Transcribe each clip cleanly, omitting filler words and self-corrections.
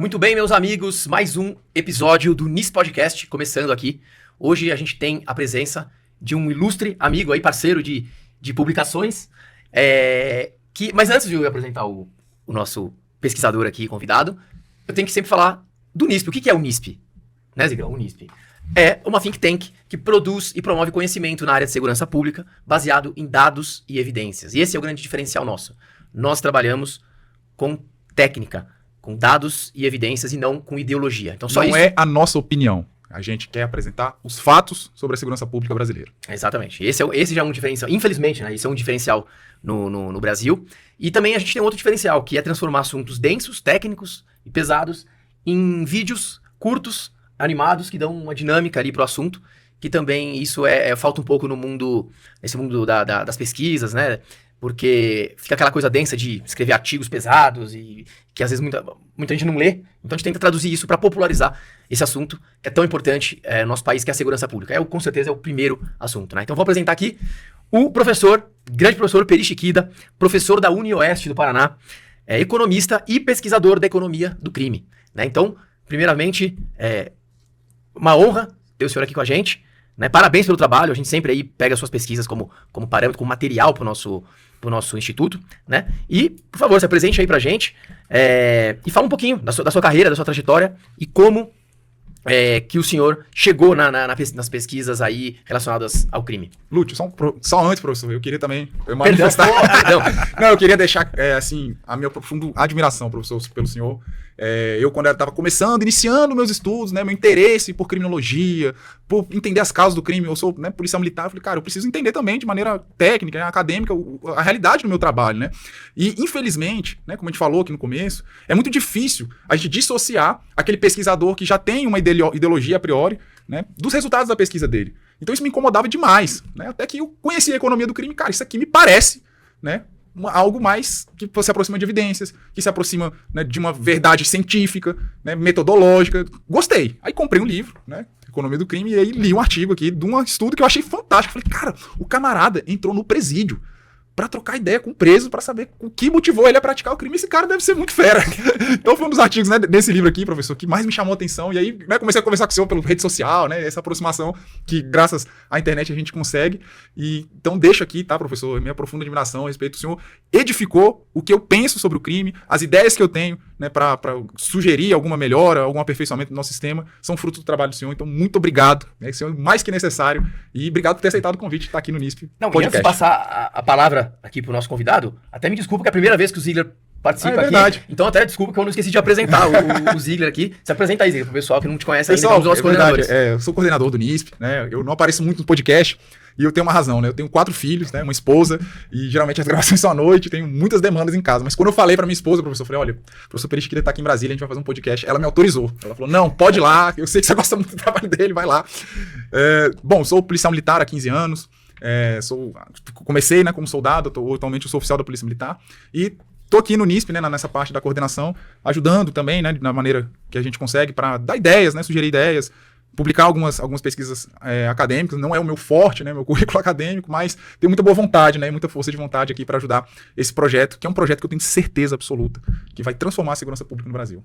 Muito bem, meus amigos, mais um episódio do NIS Podcast, começando aqui. Hoje a gente tem a presença de um ilustre amigo aí, parceiro de publicações. Mas antes de eu apresentar o nosso pesquisador aqui, convidado, eu tenho que sempre falar do NISP. O que é o NISP? Né, Zigrão? O NISP é uma think tank que produz e promove conhecimento na área de segurança pública baseado em dados e evidências. E esse é o grande diferencial nosso. Nós trabalhamos com técnica, com dados e evidências e não com ideologia. Então, só não isso é a nossa opinião. A gente quer apresentar os fatos sobre a segurança pública brasileira. Exatamente. Esse já é um diferencial. Infelizmente, né? Esse é um diferencial no Brasil. E também a gente tem outro diferencial, que é transformar assuntos densos, técnicos e pesados em vídeos curtos, animados, que dão uma dinâmica ali pro assunto, que também isso falta um pouco nesse mundo das pesquisas, né? Porque fica aquela coisa densa de escrever artigos pesados e que às vezes muita gente não lê. Então a gente tenta traduzir isso para popularizar esse assunto que é tão importante no nosso país, que é a segurança pública. Com certeza é o primeiro assunto, né? Então vou apresentar aqui o grande professor Peri Chiquida, professor da UniOeste do Paraná, economista e pesquisador da economia do crime, né? Então, primeiramente, uma honra ter o senhor aqui com a gente, né? Parabéns pelo trabalho, a gente sempre aí pega as suas pesquisas como parâmetro, como material pro nosso instituto, né? E, por favor, se apresente aí pra gente e fala um pouquinho da sua carreira, da sua trajetória e como que o senhor chegou nas pesquisas aí relacionadas ao crime. Lúcio, só antes, professor, eu queria também manifestar... Não, eu queria deixar, a minha profunda admiração, professor, pelo senhor. Eu, quando estava iniciando meus estudos, né, meu interesse por criminologia, por entender as causas do crime, eu sou, né, policial militar, eu falei, cara, eu preciso entender também de maneira técnica, acadêmica, a realidade do meu trabalho, né? E, infelizmente, né, como a gente falou aqui no começo, é muito difícil a gente dissociar aquele pesquisador que já tem uma ideologia a priori, né, dos resultados da pesquisa dele. Então isso me incomodava demais, né? Até que eu conheci a economia do crime, cara, isso aqui me parece, né, algo mais que se aproxima de evidências, que se aproxima, né, de uma verdade científica, né, metodológica. Gostei. Aí comprei um livro, né, Economia do Crime, e aí li um artigo aqui de um estudo que eu achei fantástico. Falei, cara, o camarada entrou no presídio pra trocar ideia com o preso, pra saber o que motivou ele a praticar o crime. Esse cara deve ser muito fera. Então foi um dos artigos, né, desse livro aqui, professor, que mais me chamou a atenção. E aí, né, comecei a conversar com o senhor pela rede social, né, essa aproximação que graças à internet a gente consegue. E então deixo aqui, tá, professor, minha profunda admiração a respeito do senhor. Edificou o que eu penso sobre o crime, as ideias que eu tenho, né, pra sugerir alguma melhora, algum aperfeiçoamento do nosso sistema, são fruto do trabalho do senhor. Então, muito obrigado, né, senhor, mais que necessário. E obrigado por ter aceitado o convite de estar aqui no NISP Podcast. Antes de passar a palavra aqui pro nosso convidado, até me desculpa que é a primeira vez que o Ziegler participa aqui. Então até desculpa que eu não esqueci de apresentar o Ziegler aqui. Se apresenta aí, Ziegler, pro pessoal que não te conhece ainda, como os nossos coordenadores. Eu sou coordenador do NISP, né? Eu não apareço muito no podcast e eu tenho uma razão, né? Eu tenho 4 filhos, né? Uma esposa e geralmente as gravações são à noite, tenho muitas demandas em casa. Mas quando eu falei pra minha esposa, professor, eu falei, olha, o professor Peri Chiquida tá aqui em Brasília, a gente vai fazer um podcast. Ela me autorizou. Ela falou, não, pode ir lá, eu sei que você gosta muito do trabalho dele, vai lá. Bom, sou policial militar há 15 anos. Comecei, né, como soldado, atualmente eu sou oficial da Polícia Militar e tô aqui no NISP, né, nessa parte da coordenação, ajudando também, né, na maneira que a gente consegue para dar ideias, né, sugerir ideias, publicar algumas pesquisas acadêmicas. Não é o meu forte, né, meu currículo acadêmico, mas tenho muita boa vontade, né, muita força de vontade aqui para ajudar esse projeto, que é um projeto que eu tenho certeza absoluta que vai transformar a segurança pública no Brasil.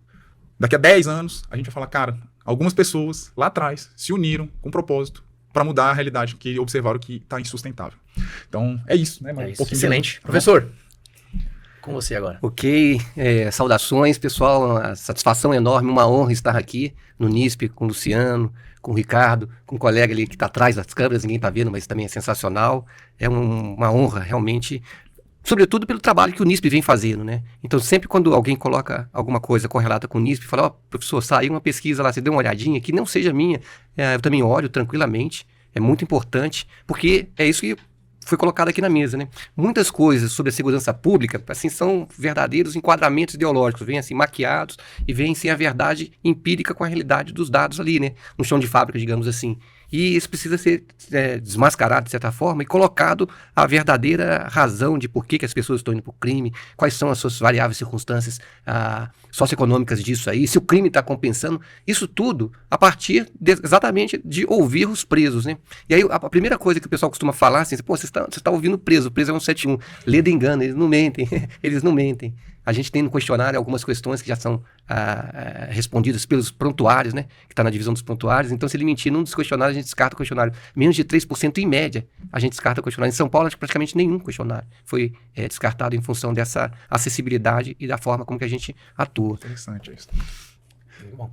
Daqui a 10 anos, a gente vai falar, cara, algumas pessoas lá atrás se uniram com um propósito para mudar a realidade, que observaram que está insustentável. Então, é isso, né? Um pouquinho excelente. Professor, com você agora. Ok, saudações, pessoal, uma satisfação enorme, uma honra estar aqui no NISP com o Luciano, com o Ricardo, com o colega ali que está atrás das câmeras, ninguém está vendo, mas também é sensacional. É uma honra, realmente, sobretudo pelo trabalho que o NISP vem fazendo, né? Então, sempre quando alguém coloca alguma coisa correlata com o NISP, fala, professor, saiu uma pesquisa lá, você deu uma olhadinha, que não seja minha, eu também olho tranquilamente, é muito importante, porque é isso que foi colocado aqui na mesa, né? Muitas coisas sobre a segurança pública, assim, são verdadeiros enquadramentos ideológicos, vêm assim maquiados e vêm sem a verdade empírica com a realidade dos dados ali, né? No chão de fábrica, digamos assim. E isso precisa ser desmascarado, de certa forma, e colocado a verdadeira razão de por que as pessoas estão indo para o crime, quais são as suas variáveis circunstâncias socioeconômicas disso aí, se o crime está compensando, isso tudo a partir exatamente de ouvir os presos, né? E aí a primeira coisa que o pessoal costuma falar assim, pô, você está ouvindo o preso é um 171, lê de engano, eles não mentem, eles não mentem. A gente tem no questionário algumas questões que já são respondidas pelos prontuários, né? Que está na divisão dos prontuários. Então, se ele mentir num dos questionários, a gente descarta o questionário. Menos de 3% em média, a gente descarta o questionário. Em São Paulo, praticamente nenhum questionário foi descartado em função dessa acessibilidade e da forma como que a gente atua. Interessante isso.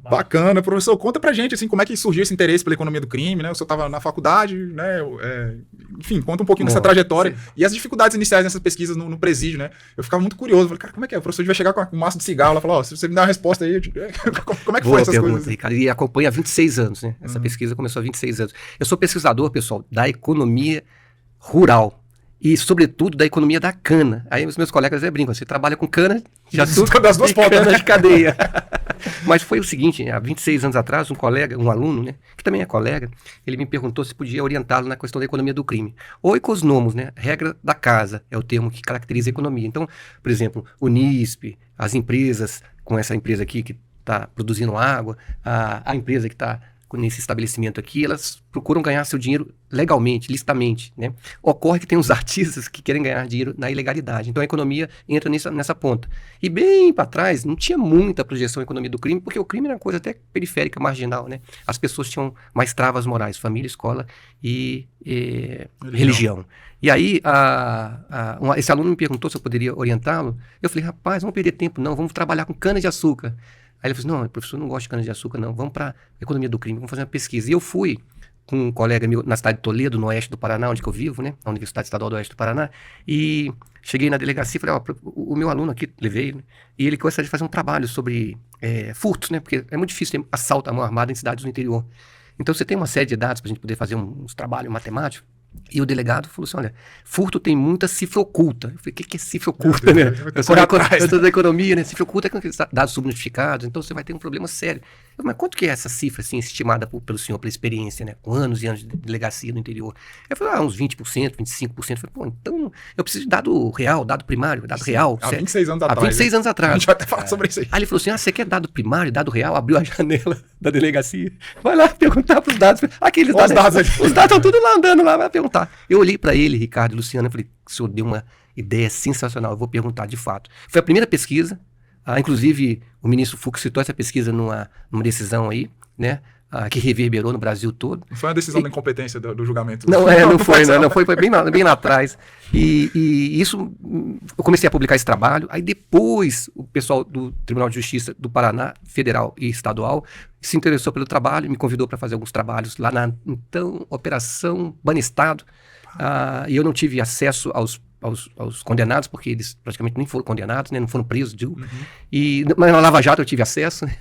Bacana, professor, conta pra gente, assim, como é que surgiu esse interesse pela economia do crime, né? O senhor estava na faculdade, né? Enfim, conta um pouquinho dessa trajetória e as dificuldades iniciais nessas pesquisas no presídio, né? Eu ficava muito curioso, falei, cara, como é que é? O professor devia chegar com um maço de cigarro, ela falou, se você me dá uma resposta aí, como é que foi essas coisas? Ricardo, e acompanha há 26 anos, né? Essa pesquisa começou há 26 anos. Eu sou pesquisador, pessoal, da economia rural. E, sobretudo, da economia da cana. Aí os meus colegas brincam, você trabalha com cana de açúcar das duas pontas, cana de cadeia. Mas foi o seguinte, há 26 anos atrás, um aluno, né, que também é colega, ele me perguntou se podia orientá-lo na questão da economia do crime. Ou economos, né, regra da casa, é o termo que caracteriza a economia. Então, por exemplo, o NISP, as empresas, com essa empresa aqui que está produzindo água, a empresa que está nesse estabelecimento aqui, elas procuram ganhar seu dinheiro legalmente, licitamente, né? Ocorre que tem uns artistas que querem ganhar dinheiro na ilegalidade. Então a economia entra nessa ponta. E bem para trás, não tinha muita projeção da economia do crime, porque o crime era uma coisa até periférica, marginal, né? As pessoas tinham mais travas morais, família, escola e religião. E aí, esse aluno me perguntou se eu poderia orientá-lo. Eu falei, rapaz, não vamos perder tempo não, vamos trabalhar com cana-de-açúcar. Aí ele falou assim, não, professor, não gosto de cana-de-açúcar, não. Vamos para economia do crime, vamos fazer uma pesquisa. E eu fui com um colega meu na cidade de Toledo, no oeste do Paraná, onde que eu vivo, né? Na Universidade Estadual do Oeste do Paraná. E cheguei na delegacia e falei, o meu aluno aqui, levei, né? E ele gostaria de fazer um trabalho sobre furtos, né? Porque é muito difícil ter assalto à mão armada em cidades do interior. Então você tem uma série de dados para a gente poder fazer uns trabalhos matemáticos. E o delegado falou assim, olha, furto tem muita cifra oculta. Eu falei, o que é cifra oculta, né? Eu sou da economia, né? Cifra oculta é dados subnotificados, então você vai ter um problema sério. Mas quanto que é essa cifra, assim, estimada pelo senhor, pela experiência, né? Com anos e anos de delegacia no interior? Eu falei, uns 20%, 25%. Eu falei, pô, então eu preciso de dado real, dado primário, dado real. Há 26 anos atrás. Há 26 anos atrás. A gente vai até falar sobre isso aí. Aí ele falou assim, você quer dado primário, dado real? Abriu a janela da delegacia. Vai lá perguntar pros dados. Aqueles dados ali. Os dados estão tudo lá andando lá, vai perguntar. Eu olhei para ele, Ricardo e Luciano, e falei, o senhor deu uma ideia sensacional, eu vou perguntar de fato. Foi a primeira pesquisa, inclusive o ministro Fux citou essa pesquisa numa decisão aí, né, que reverberou no Brasil todo. Não foi uma decisão da incompetência do julgamento. Não foi bem lá atrás. E isso, eu comecei a publicar esse trabalho, aí depois o pessoal do Tribunal de Justiça do Paraná, federal e estadual, se interessou pelo trabalho, me convidou para fazer alguns trabalhos lá na, então, Operação Banestado, e eu não tive acesso aos condenados, porque eles praticamente nem foram condenados, né, não foram presos, mas na Lava Jato eu tive acesso, né,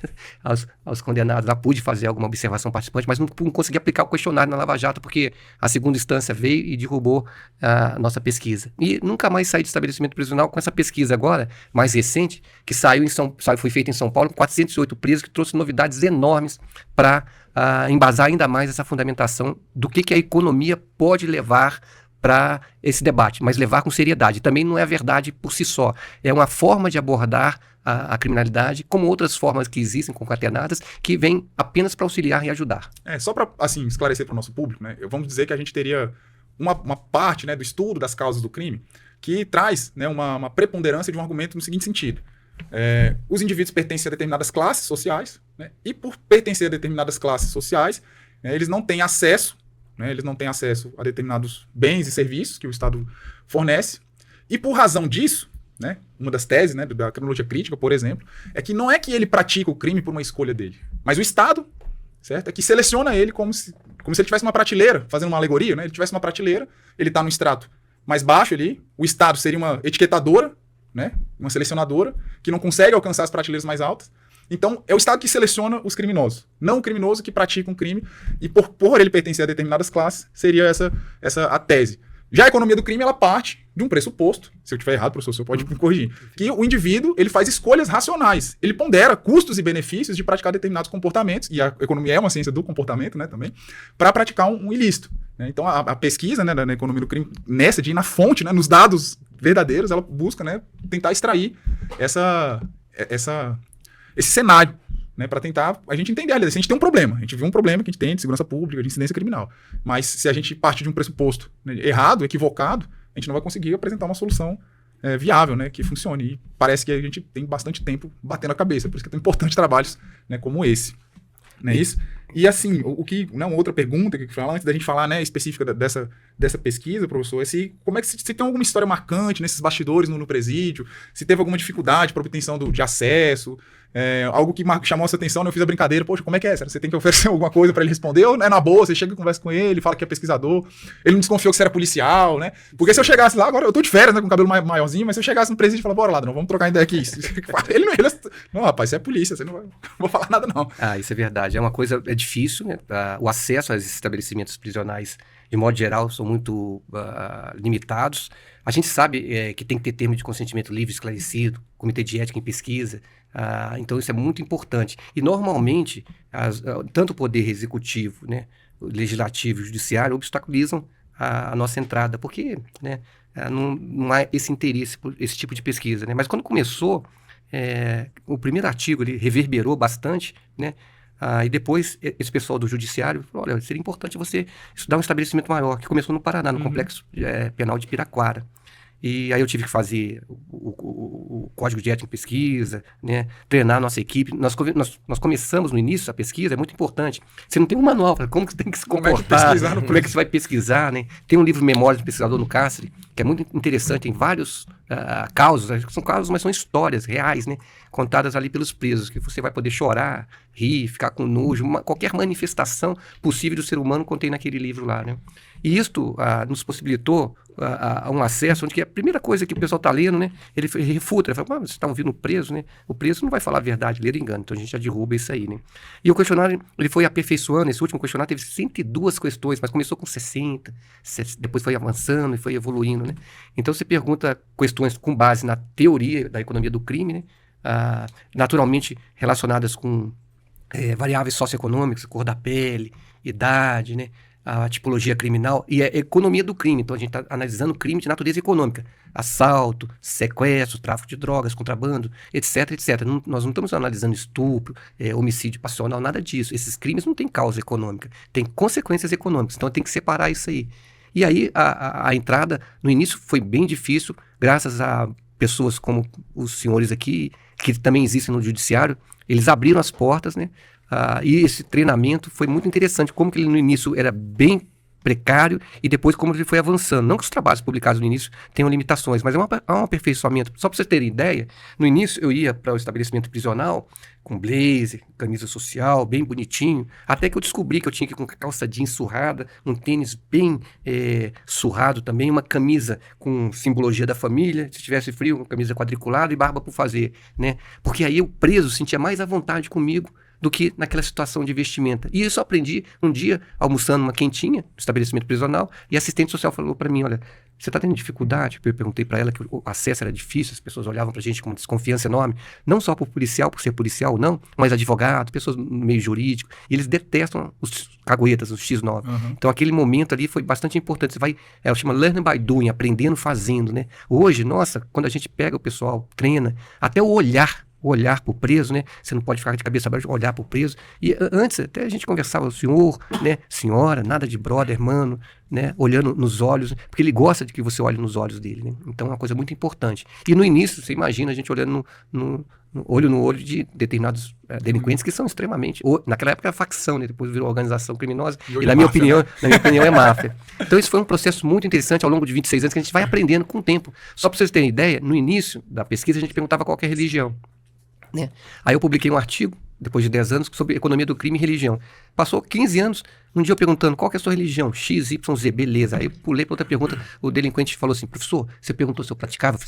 aos condenados, lá pude fazer alguma observação participante, mas não consegui aplicar o questionário na Lava Jato, porque a segunda instância veio e derrubou a nossa pesquisa. E nunca mais saí de estabelecimento prisional com essa pesquisa agora, mais recente, que foi feita em São Paulo, com 408 presos, que trouxe novidades enormes para embasar ainda mais essa fundamentação do que a economia pode levar para esse debate, mas levar com seriedade. Também não é a verdade por si só. É uma forma de abordar a criminalidade, como outras formas que existem, concatenadas, que vêm apenas para auxiliar e ajudar. Só para assim, esclarecer para o nosso público, né, vamos dizer que a gente teria uma parte, né, do estudo das causas do crime que traz, né, uma preponderância de um argumento no seguinte sentido. Os indivíduos pertencem a determinadas classes sociais, né, e por pertencer a determinadas classes sociais, eles não têm acesso a determinados bens e serviços que o Estado fornece. E por razão disso, né, uma das teses, né, da criminologia crítica, por exemplo, é que não é que ele pratica o crime por uma escolha dele, mas o Estado, certo, é que seleciona ele como se ele tivesse uma prateleira, fazendo uma alegoria, né, ele tivesse uma prateleira, ele está no extrato mais baixo ali, o Estado seria uma etiquetadora, né, uma selecionadora, que não consegue alcançar as prateleiras mais altas. Então, é o Estado que seleciona os criminosos, não o criminoso que pratica um crime, e por ele pertencer a determinadas classes, seria essa a tese. Já a economia do crime, ela parte de um pressuposto, se eu estiver errado, professor, o senhor pode me corrigir, que o indivíduo, ele faz escolhas racionais, ele pondera custos e benefícios de praticar determinados comportamentos, e a economia é uma ciência do comportamento, né, também, para praticar um ilícito. Né? Então, a pesquisa, né, na economia do crime, nessa de ir na fonte, né, nos dados verdadeiros, ela busca, né, tentar extrair esse cenário, né, para tentar a gente entender a realidade. Se a gente tem um problema, a gente viu um problema que a gente tem de segurança pública, de incidência criminal, mas se a gente parte de um pressuposto, né, errado, equivocado, a gente não vai conseguir apresentar uma solução viável, né, que funcione. E parece que a gente tem bastante tempo batendo a cabeça, por isso que é tão importante trabalhos, né, como esse. Não é isso? E assim, o que, né, uma outra pergunta que eu falar, antes da gente falar, né, específica dessa pesquisa, professor, é se, como é que se tem alguma história marcante nesses bastidores no presídio, se teve alguma dificuldade para obtenção de acesso, algo que chamou a sua atenção, né, eu fiz a brincadeira, poxa, como é que é? Você tem que oferecer alguma coisa para ele responder, ou é na boa, você chega e conversa com ele, fala que é pesquisador, ele não desconfiou que você era policial, né? Porque se eu chegasse lá, agora eu tô de férias, né, com o cabelo maiorzinho, mas se eu chegasse no presídio e falar, bora, ladrão, vamos trocar ideia aqui. Não, rapaz, você é polícia, você não vou falar nada não. Isso é verdade, é uma coisa, é difícil, né? O acesso aos estabelecimentos prisionais, de modo geral, são muito limitados. A gente sabe que tem que ter termo de consentimento livre, esclarecido, comitê de ética em pesquisa, então isso é muito importante. E normalmente, tanto o poder executivo, né, o legislativo e o judiciário obstaculizam a nossa entrada, porque, né, não há esse interesse por esse tipo de pesquisa, né? Mas quando começou, o primeiro artigo ele reverberou bastante, né? E depois, esse pessoal do judiciário falou, olha, seria importante você estudar um estabelecimento maior, que começou no Paraná, no Complexo Penal de Piraquara. E aí eu tive que fazer o código de ética em pesquisa, né, treinar a nossa equipe. Nós começamos no início a pesquisa, é muito importante. Você não tem um manual para como que você tem que se comportar, como é que você vai pesquisar, né? Tem um livro Memórias do Pesquisador no Cárcere, que é muito interessante, tem vários causos, são causos, mas são histórias reais, né, contadas ali pelos presos, que você vai poder chorar, rir, ficar com nojo, qualquer manifestação possível do ser humano contém naquele livro lá, né? E isto nos possibilitou um acesso, onde que a primeira coisa que o pessoal está lendo, né, ele refuta, ele fala, vocês estão ouvindo o preso, né? O preso não vai falar a verdade, ler engano, então a gente já derruba isso aí, né? E o questionário, ele foi aperfeiçoando, esse último questionário teve 102 questões, mas começou com 60, depois foi avançando e foi evoluindo, né? Então você pergunta questões com base na teoria da economia do crime, né? Naturalmente relacionadas com variáveis socioeconômicas, cor da pele, idade, né? A tipologia criminal e a economia do crime. Então, a gente está analisando crime de natureza econômica. Assalto, sequestro, tráfico de drogas, contrabando, etc, etc. Nós não estamos analisando estupro, homicídio passional, nada disso. Esses crimes não têm causa econômica, têm consequências econômicas. Então, tem que separar isso aí. E aí, a entrada, no início, foi bem difícil, graças a pessoas como os senhores aqui, que também existem no judiciário, eles abriram as portas, né? E esse treinamento foi muito interessante, como que ele no início era bem precário e depois como ele foi avançando. Não que os trabalhos publicados no início tenham limitações, mas é um aperfeiçoamento. Só para vocês terem ideia, no início eu ia para o estabelecimento prisional com blazer, camisa social, bem bonitinho, até que eu descobri que eu tinha que ir com calça jeans surrada, um tênis bem surrado também, uma camisa com simbologia da família, se tivesse frio, uma camisa quadriculada e barba por fazer, né? Porque aí o preso sentia mais à vontade comigo do que naquela situação de vestimenta. E isso eu aprendi um dia, almoçando uma quentinha, no estabelecimento prisional, e a assistente social falou para mim, olha, você está tendo dificuldade? Eu perguntei para ela que o acesso era difícil, as pessoas olhavam para a gente com uma desconfiança enorme, não só por ser policial ou não, mas advogado, pessoas no meio jurídico, e eles detestam os caguetas, os X9. Então aquele momento ali foi bastante importante, você vai, ela chama learning by doing, aprendendo fazendo, né? Hoje, nossa, quando a gente pega o pessoal, treina, até o olhar para o preso, né? Você não pode ficar de cabeça aberta, olhar para o preso. E antes até a gente conversava, o senhor, né? Senhora, nada de brother, mano, né? Olhando nos olhos, porque ele gosta de que você olhe nos olhos dele, né? Então é uma coisa muito importante. E no início, você imagina a gente olhando no olho de determinados delinquentes que são extremamente... naquela época era facção, né? Depois virou organização criminosa. E na minha opinião é máfia. Então isso foi um processo muito interessante ao longo de 26 anos que a gente vai aprendendo com o tempo. Só para vocês terem ideia, no início da pesquisa a gente perguntava qual que é a religião, né? Aí eu publiquei um artigo, depois de 10 anos, sobre economia do crime e religião. Passou 15 anos, um dia eu perguntando qual que é a sua religião, X, Y, Z, beleza. Aí eu pulei para outra pergunta, o delinquente falou assim, professor, você perguntou se eu praticava?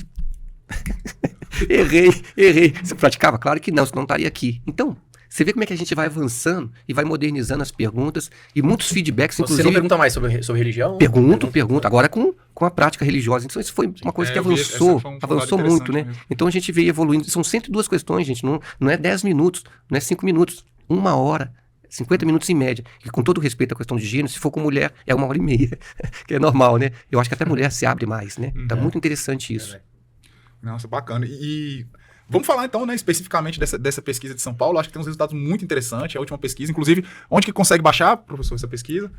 Errei. Você praticava? Claro que não, senão não estaria aqui. Então, você vê como é que a gente vai avançando e vai modernizando as perguntas e muitos feedbacks, inclusive... Você não pergunta mais sobre religião? Pergunto. Agora com a prática religiosa. Então isso foi uma coisa que avançou muito, né? Mesmo. Então a gente veio evoluindo. São 102 questões, gente. Não é 10 minutos, não é 5 minutos. 1 hora. 50 minutos em média. E com todo respeito à questão de gênero, se for com mulher, é 1h30. Que é normal, né? Eu acho que até mulher se abre mais, né? Então é muito interessante isso. Nossa, bacana. E vamos falar então, né, especificamente dessa pesquisa de São Paulo. Acho que tem uns resultados muito interessantes, a última pesquisa. Inclusive, onde que consegue baixar, professor, essa pesquisa?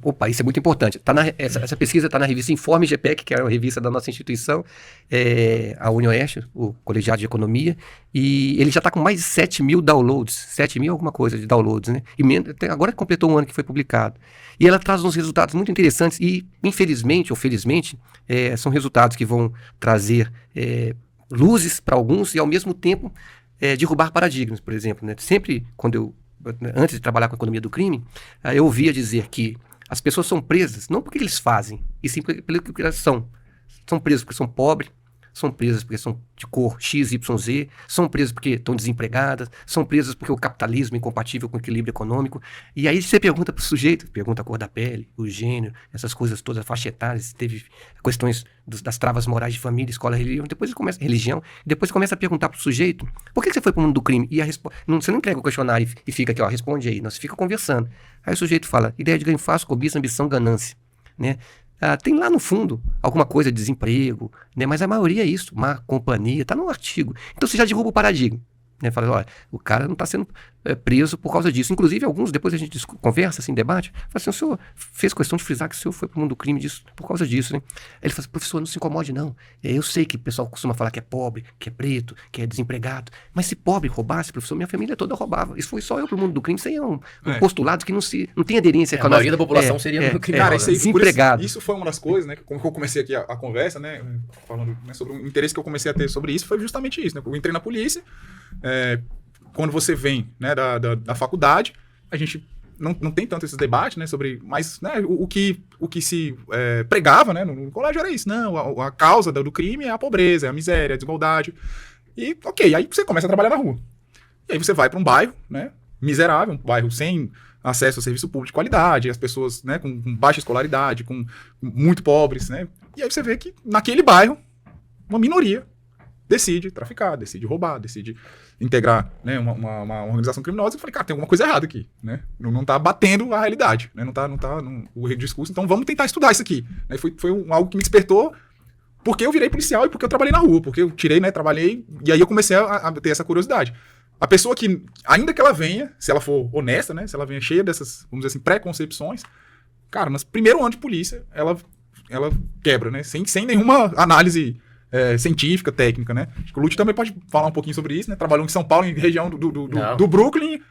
Opa, isso é muito importante. Essa pesquisa está na revista Informe GPEC, que é a revista da nossa instituição, a UniOeste, o Colegiado de Economia, e ele já está com mais de 7 mil downloads, 7 mil alguma coisa de downloads, né? E agora completou um ano que foi publicado. E ela traz uns resultados muito interessantes e, infelizmente ou felizmente, são resultados que vão trazer luzes para alguns e, ao mesmo tempo, derrubar paradigmas, por exemplo, né? Sempre, antes de trabalhar com a economia do crime, eu ouvia dizer que as pessoas são presas não porque eles fazem, e sim pelo que elas são. São presas porque são pobres, são presas porque são de cor X, Y, Z, são presas porque estão desempregadas, são presas porque o capitalismo é incompatível com o equilíbrio econômico. E aí você pergunta para o sujeito, pergunta a cor da pele, o gênero, essas coisas todas, a faixa etária, se teve questões das travas morais de família, escola, religião, depois começa a perguntar para o sujeito, por que você foi para o mundo do crime? E você não entrega o questionário e fica aqui, responde aí, não, você fica conversando. Aí o sujeito fala, ideia de ganho fácil, cobiça, ambição, ganância, né? Tem lá no fundo alguma coisa de desemprego, né? Mas a maioria é isso, má companhia, está no artigo. Então você já derruba o paradigma. Né? Fala, olha, o cara não está sendo preso por causa disso. Inclusive, alguns, depois a gente conversa, assim, debate, fala assim, o senhor fez questão de frisar que o senhor foi para o mundo do crime por causa disso, né? Ele fala assim, professor, não se incomode não. Eu sei que o pessoal costuma falar que é pobre, que é preto, que é desempregado, mas se pobre roubasse, professor, minha família toda roubava. Isso foi só eu para o mundo do crime, isso aí é um postulado que não tem aderência com a maioria da população seria no crime. Cara, desempregado. Isso foi uma das coisas, né? Como eu comecei aqui a conversa, né? Falando, né, sobre o interesse que eu comecei a ter sobre isso, foi justamente isso, né? Eu entrei na polícia, quando você vem, né, da faculdade, a gente não tem tanto esses debates, né, sobre, mas, né, o que se pregava, né, no colégio era isso, não, a causa do crime é a pobreza, é a miséria, a desigualdade, e ok, aí você começa a trabalhar na rua, e aí você vai para um bairro, né, miserável, um bairro sem acesso a serviço público de qualidade, as pessoas, né, com baixa escolaridade, com muito pobres, né, e aí você vê que naquele bairro, uma minoria decide traficar, decide roubar, decide integrar, né, uma organização criminosa. Eu falei, cara, tem alguma coisa errada aqui, né? Não tá batendo a realidade, né? Não tá o discurso. Então vamos tentar estudar isso aqui. Né? Foi algo que me despertou porque eu virei policial e porque eu trabalhei na rua, porque eu tirei, né, trabalhei, e aí eu comecei a ter essa curiosidade. A pessoa que, ainda que ela venha, se ela for honesta, né, se ela venha cheia dessas, vamos dizer assim, preconcepções, cara, mas primeiro ano de polícia, ela quebra, né? Sem nenhuma análise científica, técnica, né? Acho que o Lúcio também pode falar um pouquinho sobre isso, né? Trabalhou em São Paulo, em região do Brooklyn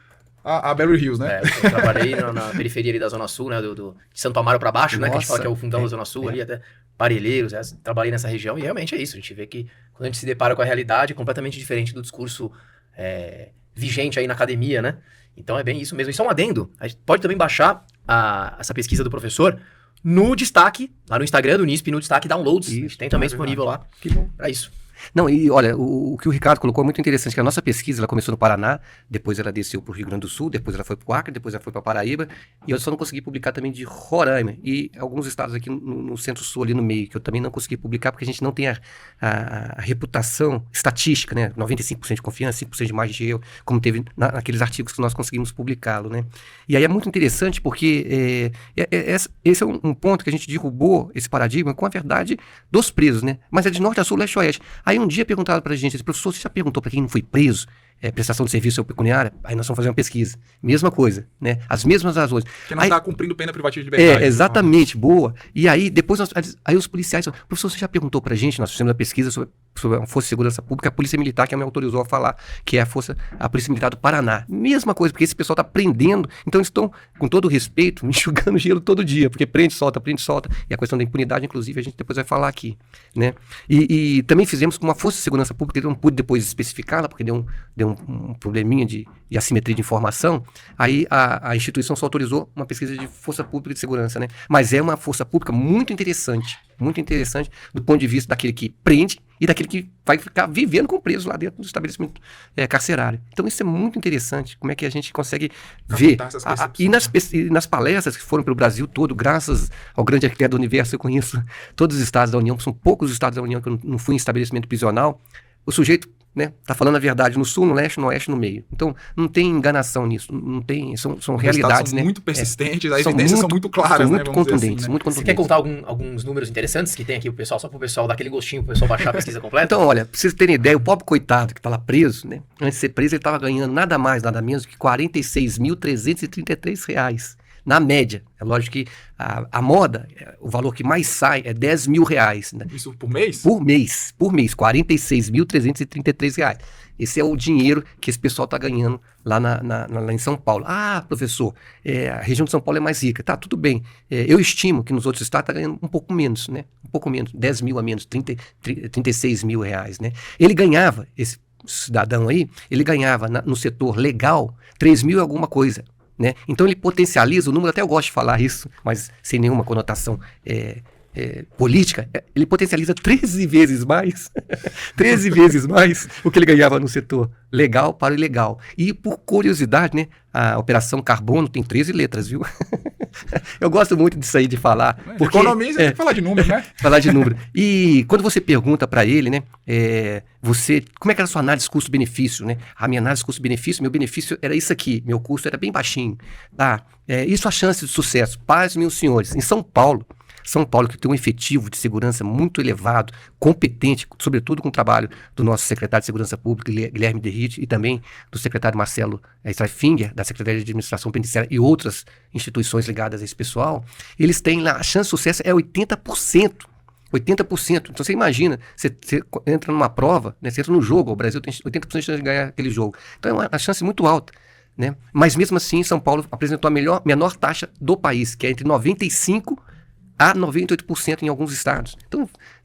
a Beverly Hills, né? Eu trabalhei na periferia ali da Zona Sul, né? De Santo Amaro pra baixo, né? Que a gente fala que é o fundão da Zona Sul, ali até Parelheiros, trabalhei nessa região e realmente é isso. A gente vê que quando a gente se depara com a realidade é completamente diferente do discurso vigente aí na academia, né? Então é bem isso mesmo. E só um adendo, a gente pode também baixar essa pesquisa do professor no destaque, lá no Instagram do NISP, no destaque downloads. Isso, a gente tem também disponível lá para isso. Não, e olha, o que o Ricardo colocou é muito interessante, que a nossa pesquisa, ela começou no Paraná, depois ela desceu para o Rio Grande do Sul, depois ela foi para o Acre, depois ela foi para Paraíba, e eu só não consegui publicar também de Roraima, e alguns estados aqui no Centro-Sul, ali no meio, que eu também não consegui publicar, porque a gente não tem a reputação estatística, né, 95% de confiança, 5% de margem de erro, como teve naqueles artigos que nós conseguimos publicá-lo, né. E aí é muito interessante, porque esse é um ponto que a gente derrubou, esse paradigma, com a verdade dos presos, né, mas é de norte a sul, leste a oeste. Aí um dia perguntaram pra gente, professor, você já perguntou pra quem não foi preso, prestação de serviço ou pecuniária? Aí nós vamos fazer uma pesquisa. Mesma coisa, né? As mesmas razões. Que não está cumprindo pena privativa de liberdade. Exatamente, boa. E aí, depois, aí os policiais falam, professor, você já perguntou pra gente, nós fizemos uma pesquisa sobre a Força de Segurança Pública, a Polícia Militar, que me autorizou a falar, que é a Polícia Militar do Paraná. Mesma coisa, porque esse pessoal tá prendendo, então eles estão, com todo respeito, enxugando gelo todo dia, porque prende, solta, e a questão da impunidade, inclusive, a gente depois vai falar aqui, né? E também fizemos com uma Força de Segurança Pública, que eu não pude depois especificá-la, porque deu um probleminha de assimetria de informação, aí a instituição só autorizou uma pesquisa de força pública de segurança, né? Mas é uma força pública muito interessante do ponto de vista daquele que prende e daquele que vai ficar vivendo com preso lá dentro do estabelecimento carcerário. Então isso é muito interessante, como é que a gente consegue ver. E nas palestras que foram pelo Brasil todo, graças ao grande arquiteto do universo, eu conheço todos os estados da União, são poucos os estados da União que eu não fui em estabelecimento prisional, o sujeito, né, tá falando a verdade no sul, no leste, no oeste, no meio. Então, não tem enganação nisso, não tem, são realidades, são né? muito persistentes, as evidências são muito claras, são muito né? contundentes, assim, né? muito contundentes. Você quer contar alguns números interessantes que tem aqui pro pessoal, só pro pessoal dar aquele gostinho, pro pessoal baixar a pesquisa completa? Então, olha, pra vocês terem ideia, o pobre coitado que tá lá preso, né? Antes de ser preso, ele tava ganhando nada mais, nada menos que R$ 46.333. na média. É lógico que a moda, o valor que mais sai é R$10.000, né? Isso por mês? Por mês, R$46.333. Esse é o dinheiro que esse pessoal está ganhando lá em São Paulo. Ah, professor, a região de São Paulo é mais rica. Tá, tudo bem. Eu estimo que nos outros estados está ganhando um pouco menos, né? Um pouco menos, 10 mil a menos, 36 mil reais, né? Ele ganhava, esse cidadão aí, ele ganhava no setor legal 3 mil e alguma coisa, né? Então ele potencializa o número, até eu gosto de falar isso, mas sem nenhuma conotação política, ele potencializa 13 vezes mais, 13 vezes mais o que ele ganhava no setor legal para o ilegal. E por curiosidade, né, a Operação Carbono tem 13 letras, viu? Eu gosto muito disso aí de falar. Porque, economia, você tem que falar de número, né? Falar de número. E quando você pergunta para ele, né, como é que era a sua análise custo-benefício, né? A minha análise custo-benefício, meu benefício era isso aqui, meu custo era bem baixinho. Tá? Isso a chance de sucesso. Paz, meus senhores, em São Paulo, que tem um efetivo de segurança muito elevado, competente, sobretudo com o trabalho do nosso secretário de Segurança Pública, Guilherme Derrite, e também do secretário Marcelo Streiffinger, da Secretaria de Administração Penitenciária e outras instituições ligadas a esse pessoal, eles têm lá, a chance de sucesso é 80%. 80%. Então você imagina, você entra numa prova, né, você entra no jogo, o Brasil tem 80% de chance de ganhar aquele jogo. Então é uma chance muito alta. Né? Mas mesmo assim, São Paulo apresentou a menor taxa do país, que é entre 95% a 98% em alguns estados.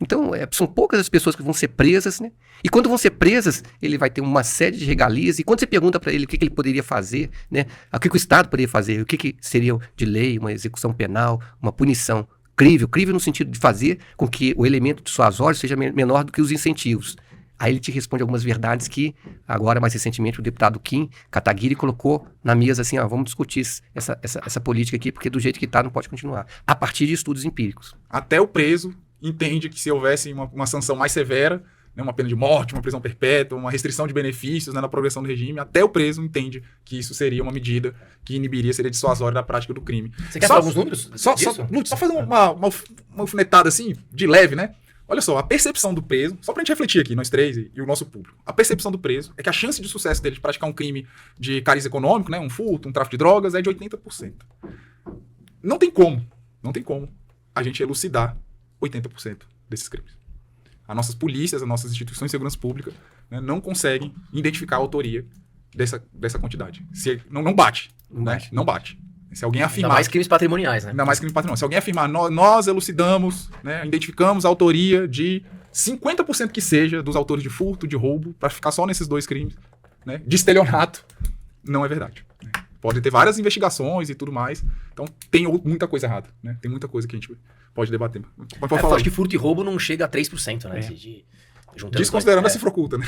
Então são poucas as pessoas que vão ser presas, né? E quando vão ser presas, ele vai ter uma série de regalias, e quando você pergunta para ele o que ele poderia fazer, né? O que o Estado poderia fazer, o que seria de lei, uma execução penal, uma punição crível no sentido de fazer com que o elemento de suasório seja menor do que os incentivos. Aí ele te responde algumas verdades que, agora, mais recentemente, o deputado Kim Kataguiri colocou na mesa assim, vamos discutir essa política aqui, porque do jeito que está não pode continuar, a partir de estudos empíricos. Até o preso entende que se houvesse uma sanção mais severa, né, uma pena de morte, uma prisão perpétua, uma restrição de benefícios, né, na progressão do regime, até o preso entende que isso seria uma medida que seria dissuasória da prática do crime. Você quer falar alguns números? Só fazer uma alfinetada assim, de leve, né? Olha só, a percepção do preso, só pra gente refletir aqui, nós três e o nosso público, a percepção do preso é que a chance de sucesso dele de praticar um crime de cariz econômico, né, um furto, um tráfico de drogas, é de 80%. Não tem como a gente elucidar 80% desses crimes. As nossas polícias, as nossas instituições de segurança pública, né, não conseguem identificar a autoria dessa quantidade. Não bate. Não bate. Se alguém afirmar... Ainda mais crimes patrimoniais, né? Ainda mais crimes patrimoniais. Se alguém afirmar, nós elucidamos, né, identificamos a autoria de 50% que seja dos autores de furto, de roubo, para ficar só nesses dois crimes, né, de estelionato, não é verdade. Pode ter várias investigações e tudo mais. Então tem muita coisa errada, né? Tem muita coisa que a gente pode debater. Eu acho que furto e roubo não chega a 3%, né? Desconsiderando a cifra oculta, né?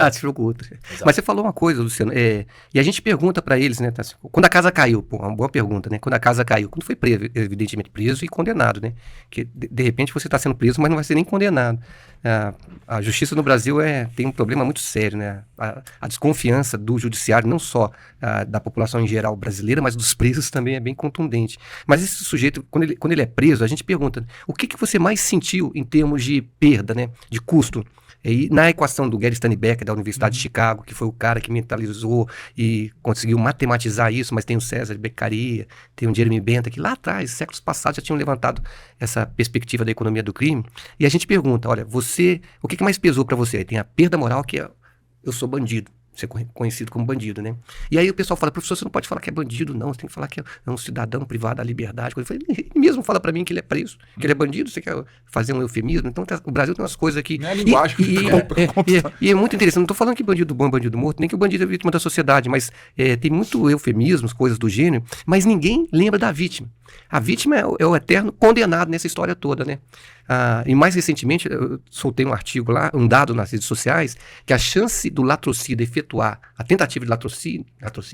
A cifra oculta. Mas você falou uma coisa, Luciano, e a gente pergunta para eles, né? Quando a casa caiu, uma boa pergunta, né? Quando a casa caiu, quando foi preso, evidentemente preso e condenado, né? Que de repente você está sendo preso, mas não vai ser nem condenado. A justiça no Brasil tem um problema muito sério, né? A desconfiança do judiciário, não só da população em geral brasileira, mas dos presos também é bem contundente. Mas esse sujeito, quando ele é preso, a gente pergunta, o que você mais sentiu em termos de perda, né? De custo? E na equação do Gary Steinbecker, da Universidade de Chicago, que foi o cara que mentalizou e conseguiu matematizar isso, mas tem o César Beccaria, tem o Jeremy Bentham, que lá atrás, séculos passados, já tinham levantado essa perspectiva da economia do crime. E a gente pergunta, olha, o que mais pesou para você? Tem a perda moral, que é, eu sou bandido. Ser conhecido como bandido, né? E aí o pessoal fala, professor, você não pode falar que é bandido, não. Você tem que falar que é um cidadão privado da liberdade. Ele mesmo fala pra mim que ele é preso, que ele é bandido. Você quer fazer um eufemismo? Então o Brasil tem umas coisas aqui... Não é linguagem. E é muito interessante. Não tô falando que bandido bom é bandido morto, nem que o bandido é vítima da sociedade, mas tem muito eufemismos, coisas do gênero, mas ninguém lembra da vítima. A vítima é o eterno condenado nessa história toda, né? E mais recentemente, eu soltei um artigo lá, um dado nas redes sociais, que a chance do latrocínio efetuar a tentativa de latrocínio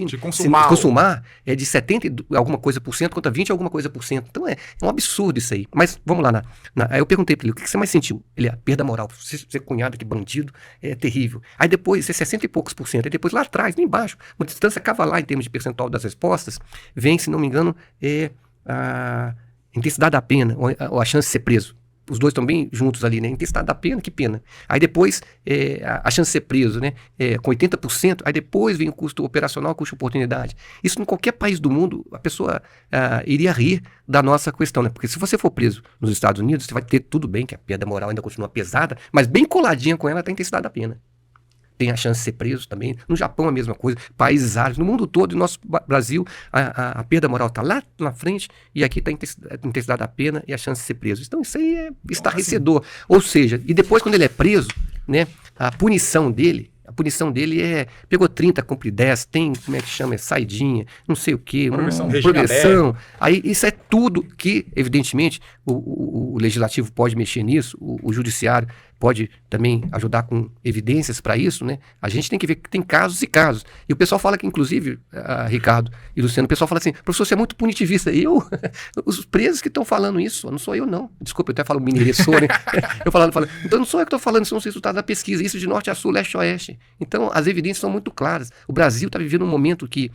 de consumar é de 70 alguma coisa por cento contra 20 alguma coisa por cento. Então é um absurdo isso aí. Mas vamos lá. Aí eu perguntei para ele, o que você mais sentiu? Ele, a perda moral. Ser cunhado que bandido é terrível. Aí depois, 60 e poucos por cento. Aí depois lá atrás, lá embaixo, uma distância cavalar em termos de percentual das respostas, vem, se não me engano, a intensidade da pena, ou a chance de ser preso. os dois estão bem juntos ali, né? Intensidade da pena, que pena. Aí depois, a chance de ser preso, né? Com 80%, aí depois vem o custo operacional, custo de oportunidade. Isso em qualquer país do mundo, a pessoa iria rir da nossa questão, né? Porque se você for preso nos Estados Unidos, você vai ter tudo bem, que a perda moral ainda continua pesada, mas bem coladinha com ela tem a intensidade da pena. Tem a chance de ser preso também. No Japão a mesma coisa, países árabes, no mundo todo, no nosso Brasil, a perda moral está lá na frente e aqui está a intensidade da pena e a chance de ser preso. Então isso aí é estarrecedor. Ou seja, e depois quando ele é preso, né, a punição dele pegou 30, cumpre 10, tem, como é que chama, saidinha, não sei o quê, progressão. Aí isso é tudo que, evidentemente, o legislativo pode mexer nisso, o judiciário pode também ajudar com evidências para isso, né? A gente tem que ver que tem casos e casos. E o pessoal fala que, inclusive, Ricardo e Luciano, o pessoal fala assim, professor, você é muito punitivista. Os presos que estão falando isso, não sou eu não. Desculpa, eu até falo mineiressor, né? Eu falo, então não sou eu que estou falando, são os resultados da pesquisa, isso de norte a sul, leste a oeste. Então, as evidências são muito claras. O Brasil está vivendo um momento que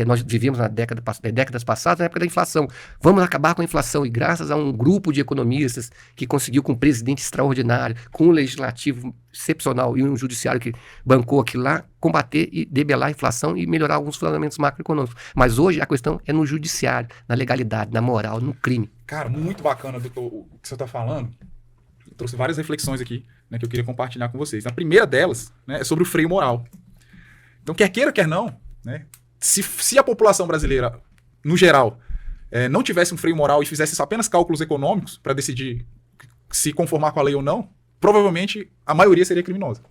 nós vivemos na décadas passadas, na época da inflação. Vamos acabar com a inflação e graças a um grupo de economistas que conseguiu com um presidente extraordinário, com um legislativo excepcional e um judiciário que bancou aquilo lá, combater e debelar a inflação e melhorar alguns fundamentos macroeconômicos. Mas hoje a questão é no judiciário, na legalidade, na moral, no crime. Cara, muito bacana, doutor, o que você está falando. Eu trouxe várias reflexões aqui, né, que eu queria compartilhar com vocês. A primeira delas, né, é sobre o freio moral. Então, quer queira, quer não, né, se a população brasileira, no geral, não tivesse um freio moral e fizesse apenas cálculos econômicos para decidir se conformar com a lei ou não, provavelmente a maioria seria criminosa.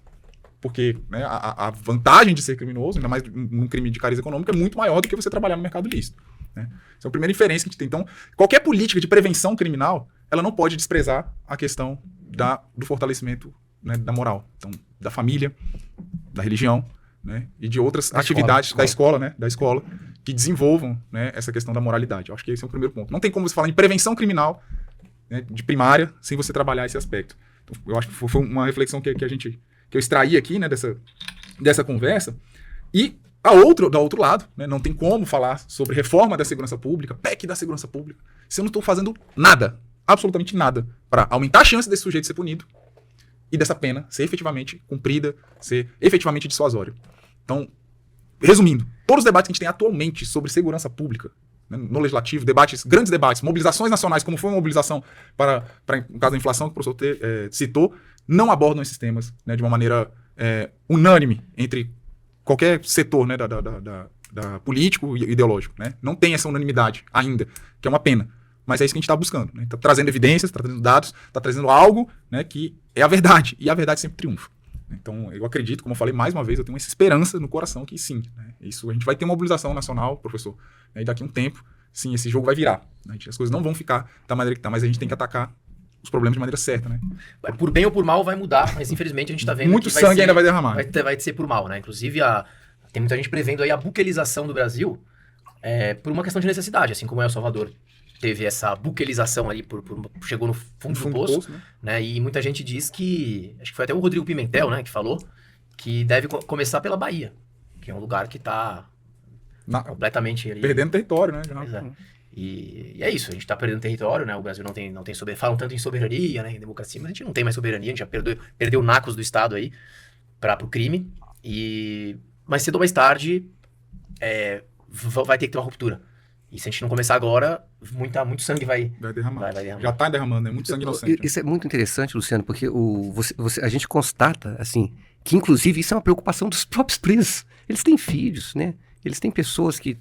Porque, né, a vantagem de ser criminoso, ainda mais num crime de cariz econômico, é muito maior do que você trabalhar no mercado lícito. Né? Essa é a primeira diferença que a gente tem. Então, qualquer política de prevenção criminal, ela não pode desprezar a questão do fortalecimento, né, da moral. Então, da família, da religião, né, e de outras atividades da escola, que desenvolvam, né, essa questão da moralidade. Eu acho que esse é o primeiro ponto. Não tem como você falar em prevenção criminal, né, de primária sem você trabalhar esse aspecto. Então, eu acho que foi uma reflexão que eu extraí aqui, né, dessa conversa. E do outro lado, né, não tem como falar sobre reforma da segurança pública, PEC da segurança pública, se eu não estou fazendo nada, absolutamente nada, para aumentar a chance desse sujeito ser punido e dessa pena ser efetivamente cumprida, ser efetivamente dissuasório. Então, resumindo, todos os debates que a gente tem atualmente sobre segurança pública, né, no legislativo, grandes debates, mobilizações nacionais, como foi uma mobilização no caso da inflação, que o professor citou, não abordam esses temas, né, de uma maneira unânime entre qualquer setor, né, da político e ideológico. Né? Não tem essa unanimidade ainda, que é uma pena. Mas é isso que a gente está buscando. Né? Está trazendo evidências, está trazendo dados, está trazendo algo, né, que é a verdade. E a verdade sempre triunfa. Então, eu acredito, como eu falei mais uma vez, eu tenho essa esperança no coração que sim. Né? Isso, a gente vai ter uma mobilização nacional, professor. Né? E daqui a um tempo, sim, esse jogo vai virar. Né? As coisas não vão ficar da maneira que está, mas a gente tem que atacar os problemas de maneira certa, né? Por bem ou por mal vai mudar, mas infelizmente a gente está vendo muito que sangue ainda vai derramar. Vai ser por mal, né? Inclusive, tem muita gente prevendo aí a buquelização do Brasil por uma questão de necessidade, assim como El Salvador teve essa buquelização ali, chegou no fundo do poço, né? E muita gente diz que, acho que foi até o Rodrigo Pimentel, né, que falou, que deve começar pela Bahia, que é um lugar que está completamente ali, perdendo território, né? E é isso, a gente está perdendo território, né? O Brasil não tem soberania, falam tanto em soberania, né, em democracia, mas a gente não tem mais soberania, a gente já perdeu nacos do Estado aí para o crime, mas cedo ou mais tarde vai ter que ter uma ruptura. E se a gente não começar agora, muito sangue vai derramar. Já está derramando, né? Muito sangue inocente. Isso é muito interessante, Luciano, porque a gente constata, assim, que inclusive isso é uma preocupação dos próprios presos. Eles têm filhos, né? Eles têm pessoas que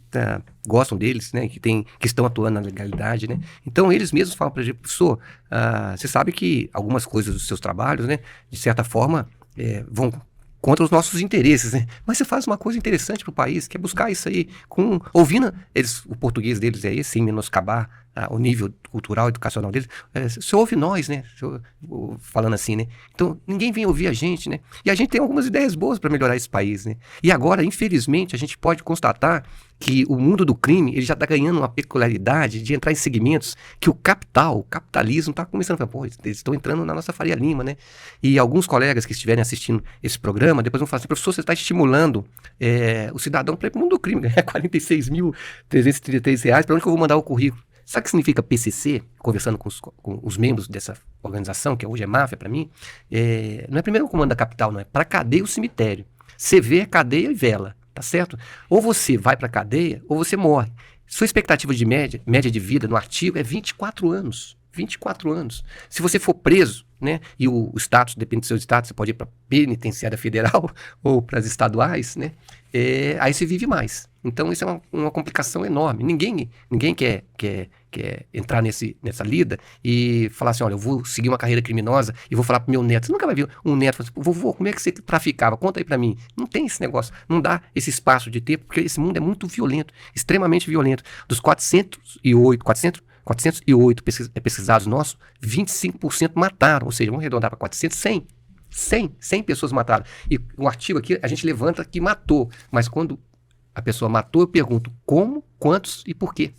gostam deles, né? Que estão atuando na legalidade, né? Então, eles mesmos falam para a gente, professor, você sabe que algumas coisas dos seus trabalhos, né? De certa forma, vão contra os nossos interesses, né? Mas você faz uma coisa interessante para o país, que é buscar isso aí, ouvindo o português deles é esse, sem menoscabar o nível cultural, educacional deles. Você ouve nós, né? Falando assim, né? Então, ninguém vem ouvir a gente, né? E a gente tem algumas ideias boas para melhorar esse país, né? E agora, infelizmente, a gente pode constatar que o mundo do crime ele já está ganhando uma peculiaridade de entrar em segmentos que o capitalismo está começando a falar, pô, eles estão entrando na nossa Faria Lima, né? E alguns colegas que estiverem assistindo esse programa, depois vão falar assim, professor, você está estimulando o cidadão para ir para o mundo do crime, ganhar R$ 46.333, para onde que eu vou mandar o currículo? Sabe o que significa PCC? Conversando com os membros dessa organização, que hoje é máfia para mim, não é primeiro o comando da capital, não é para cadeia ou cemitério. CV é cadeia e vela, tá certo? Ou você vai para cadeia ou você morre. Sua expectativa de média de vida no artigo é 24 anos. 24 anos. Se você for preso, né, e o status, depende do seu status, você pode ir para penitenciária federal ou para as estaduais, né, aí você vive mais. Então isso é uma complicação enorme. Ninguém quer entrar nessa lida e falar assim, olha, eu vou seguir uma carreira criminosa e vou falar pro meu neto. Você nunca vai ver um neto falar assim, vovô, como é que você traficava? Conta aí para mim. Não tem esse negócio. Não dá esse espaço de tempo, porque esse mundo é muito violento, extremamente violento. Dos 408 pesquisados nossos, 25% mataram, ou seja, vamos arredondar para 400, 100 pessoas mataram. E o artigo aqui, a gente levanta que matou, mas quando a pessoa matou, eu pergunto como, quantos e por quê.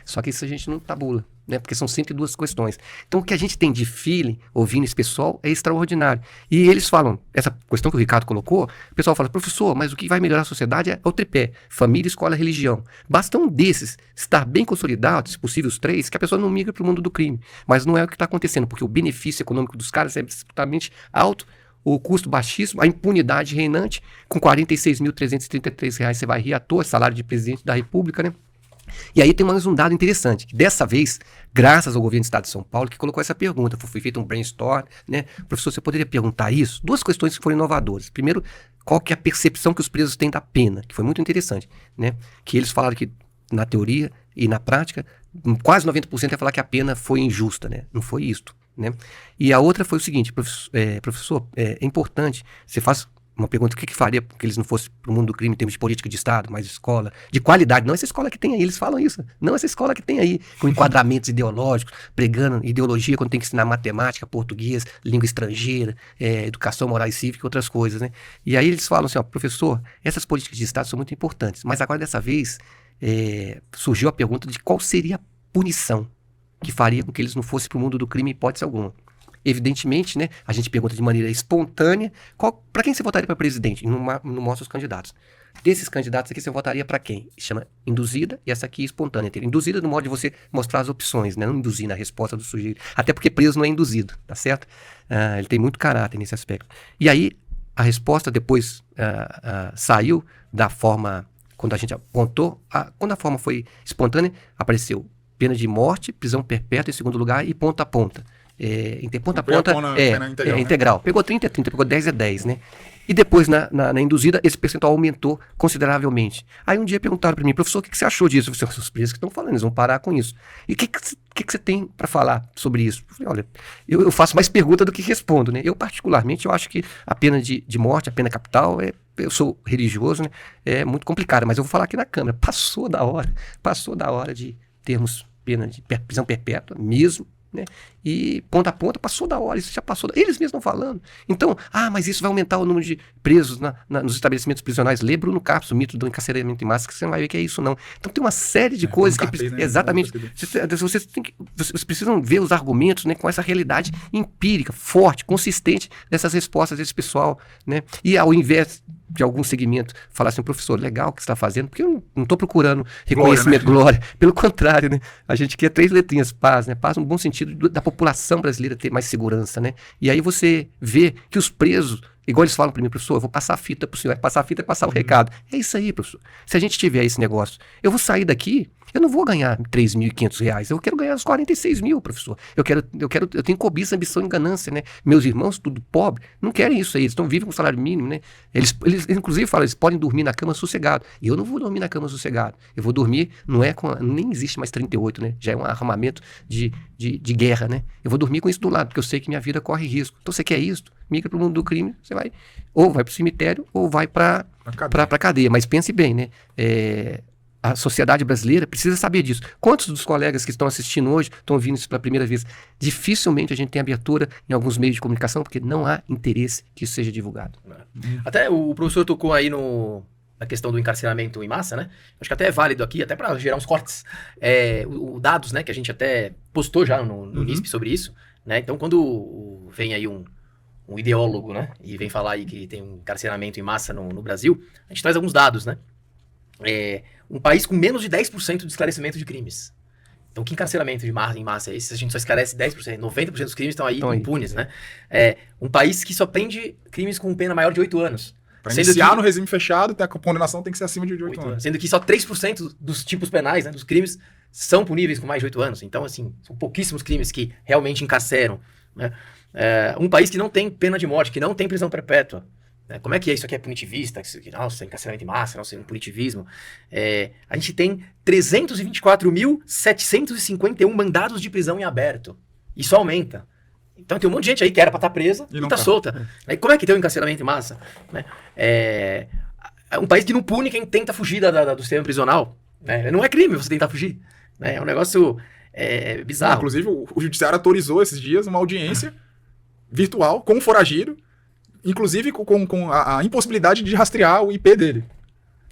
Só que isso a gente não tabula, né? Porque são 102 questões. Então o que a gente tem de feeling, ouvindo esse pessoal, é extraordinário. E eles falam, essa questão que o Ricardo colocou, o pessoal fala, professor, mas o que vai melhorar a sociedade é o tripé, família, escola, religião. Basta um desses estar bem consolidado, se possível os 3, que a pessoa não migra para o mundo do crime. Mas não é o que está acontecendo, porque o benefício econômico dos caras é absolutamente alto, o custo baixíssimo, a impunidade reinante, com R$ 46.333 você vai rir à toa, salário de presidente da República, né? E aí tem mais um dado interessante, que dessa vez, graças ao governo do estado de São Paulo, que colocou essa pergunta, foi feito um brainstorm, né? Professor, você poderia perguntar isso? 2 questões que foram inovadoras. Primeiro, qual que é a percepção que os presos têm da pena, que foi muito interessante, né? Que eles falaram que, na teoria e na prática, quase 90% ia falar que a pena foi injusta, né? Não foi isto, né? E a outra foi o seguinte, professor, é importante, você faz uma pergunta, o que faria que eles não fossem para o mundo do crime em termos de política de Estado, mais escola, de qualidade, não essa escola que tem aí, eles falam isso, não essa escola que tem aí, com enquadramentos ideológicos, pregando ideologia quando tem que ensinar matemática, português, língua estrangeira, educação moral e cívica e outras coisas, né? E aí eles falam assim, ó, professor, essas políticas de Estado são muito importantes, mas agora dessa vez surgiu a pergunta de qual seria a punição que faria com que eles não fossem para o mundo do crime em hipótese alguma. Evidentemente, né, a gente pergunta de maneira espontânea, para quem você votaria para presidente? Não mostra os candidatos. Desses candidatos aqui, você votaria para quem? Chama induzida e essa aqui espontânea. Induzida no modo de você mostrar as opções, né? Não induzir na resposta do sujeito. Até porque preso não é induzido, tá certo? Ele tem muito caráter nesse aspecto. E aí, a resposta depois saiu da forma, quando a gente apontou, quando a forma foi espontânea, apareceu pena de morte, prisão perpétua em segundo lugar e ponta a ponta. Ponta a ponta integral. Pegou 30 é 30, pegou 10 é 10, né? E depois, na induzida, esse percentual aumentou consideravelmente. Aí um dia perguntaram para mim, professor, o que você achou disso? Eu falei, os presos que estão falando, eles vão parar com isso. E o que você tem para falar sobre isso? Eu falei, olha, eu faço mais pergunta do que respondo, né? Eu, particularmente, eu acho que a pena de morte, a pena capital, eu sou religioso, né? É muito complicada, mas eu vou falar aqui na Câmara. Passou da hora de termos pena de prisão perpétua mesmo, né? E ponta a ponta passou da hora, isso já passou, eles mesmos estão falando. Então, mas isso vai aumentar o número de presos nos estabelecimentos prisionais. Lê Bruno Carpes, o mito do encarceramento em massa, que você não vai ver que é isso não. Então tem uma série de coisas que né? Exatamente, vocês precisam ver os argumentos, né, com essa realidade empírica, forte, consistente dessas respostas desse pessoal, né? E ao invés de algum segmento falar assim, professor, legal o que você está fazendo, porque eu não estou procurando reconhecimento, glória, pelo contrário, né? A gente quer 3 letrinhas, paz, né? Paz no bom sentido da população brasileira ter mais segurança, né? E aí você vê que os presos, igual eles falam para mim, professor, eu vou passar a fita para o senhor, passar a fita é passar o recado. É isso aí, professor. Se a gente tiver esse negócio, eu vou sair daqui, eu não vou ganhar R$3.500, eu quero ganhar os 46 mil, professor. Eu tenho cobiça, ambição e ganância, né? Meus irmãos, tudo pobre, não querem isso aí, eles vivem com salário mínimo, né? Eles inclusive falam, eles podem dormir na cama sossegado. E eu não vou dormir na cama sossegado. Eu vou dormir, nem existe mais 38, né? Já é um armamento de guerra, né? Eu vou dormir com isso do lado, porque eu sei que minha vida corre risco. Então você quer isso? Migra para o mundo do crime, você vai, ou vai para o cemitério, ou vai para a cadeia. Mas pense bem, né? A sociedade brasileira precisa saber disso. Quantos dos colegas que estão assistindo hoje estão ouvindo isso pela primeira vez? Dificilmente a gente tem abertura em alguns meios de comunicação, porque não há interesse que isso seja divulgado. Até o professor tocou aí na questão do encarceramento em massa, né? Acho que até é válido aqui, até para gerar uns cortes. O dados, né, que a gente até postou já no NISP sobre isso, né? Então, quando vem aí um ideólogo, né, e vem falar aí que tem um encarceramento em massa no Brasil, a gente traz alguns dados, né? Um país com menos de 10% de esclarecimento de crimes. Então, que encarceramento em massa é esse? A gente só esclarece 10%, 90% dos crimes estão aí impunes, né? Um país que só prende crimes com pena maior de 8 anos. Para iniciar no regime fechado, a condenação tem que ser acima de 8 anos. Sendo que só 3% dos tipos penais, né, dos crimes, são puníveis com mais de 8 anos. Então, assim, são pouquíssimos crimes que realmente encarceram, né? Um país que não tem pena de morte, que não tem prisão perpétua. Né? Como é que é isso aqui? É punitivista? Nossa, encarceramento em massa, nossa, é um punitivismo. A gente tem 324.751 mandados de prisão em aberto. Isso aumenta. Então tem um monte de gente aí que era pra estar presa e tá solta. Aí como é que tem um encarceramento em massa? Né? É um país que não pune quem tenta fugir do sistema prisional. Né? Não é crime você tentar fugir. Né? É um negócio bizarro. Inclusive, o judiciário autorizou esses dias uma audiência virtual com o foragido, inclusive com a impossibilidade de rastrear o IP dele.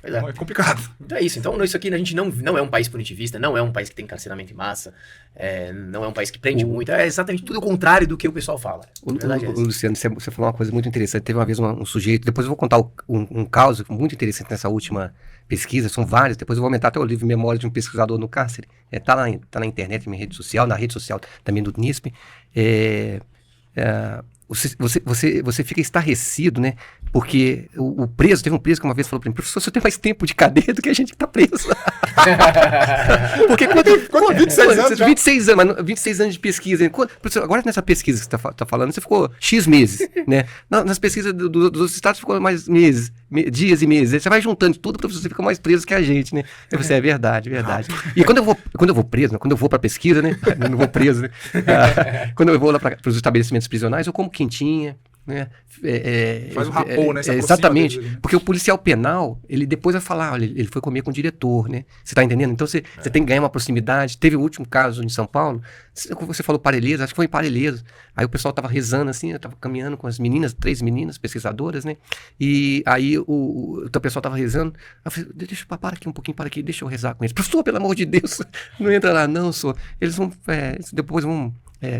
Então é complicado. Então é isso. Então isso aqui a gente não é um país punitivista, não é um país que tem encarceramento em massa, não é um país que prende muito. É exatamente tudo o contrário do que o pessoal fala. Luciano, você falou uma coisa muito interessante. Teve uma vez um sujeito, depois eu vou contar um caso muito interessante nessa última pesquisa, são vários, depois eu vou aumentar até o livro Memória de um Pesquisador no Cárcere. Tá na internet, na minha rede social, na rede social também do NISP. Você fica estarrecido, né? Porque o preso, teve um preso que uma vez falou pra mim: professor, você tem mais tempo de cadeia do que a gente que tá preso. Porque quanto 26 anos? 26 anos de pesquisa. Professor, agora nessa pesquisa que você tá falando, você ficou X meses, né? Nas pesquisas dos outros estados ficou mais meses, dias e meses. Aí você vai juntando tudo, professor, você fica mais preso que a gente, né? Aí você, é verdade. E quando eu vou preso, né? Quando eu vou pra pesquisa, né? Eu não vou preso, né? Quando eu vou lá para os estabelecimentos prisionais, eu como quentinha, né? Faz um rapô, né? Exatamente, porque o policial penal, ele depois vai falar, olha, ele foi comer com o diretor, né? Você tá entendendo? Então você tem que ganhar uma proximidade. Teve o último caso em São Paulo, você falou Parelheiros, acho que foi em Parelheiros. Aí o pessoal tava rezando assim, eu tava caminhando com as meninas, 3 meninas pesquisadoras, né? E aí o pessoal tava rezando. Eu falei, deixa eu parar aqui um pouquinho, para aqui, deixa eu rezar com eles. Professor, pelo amor de Deus, não entra lá, não, senhor. Eles vão, depois vão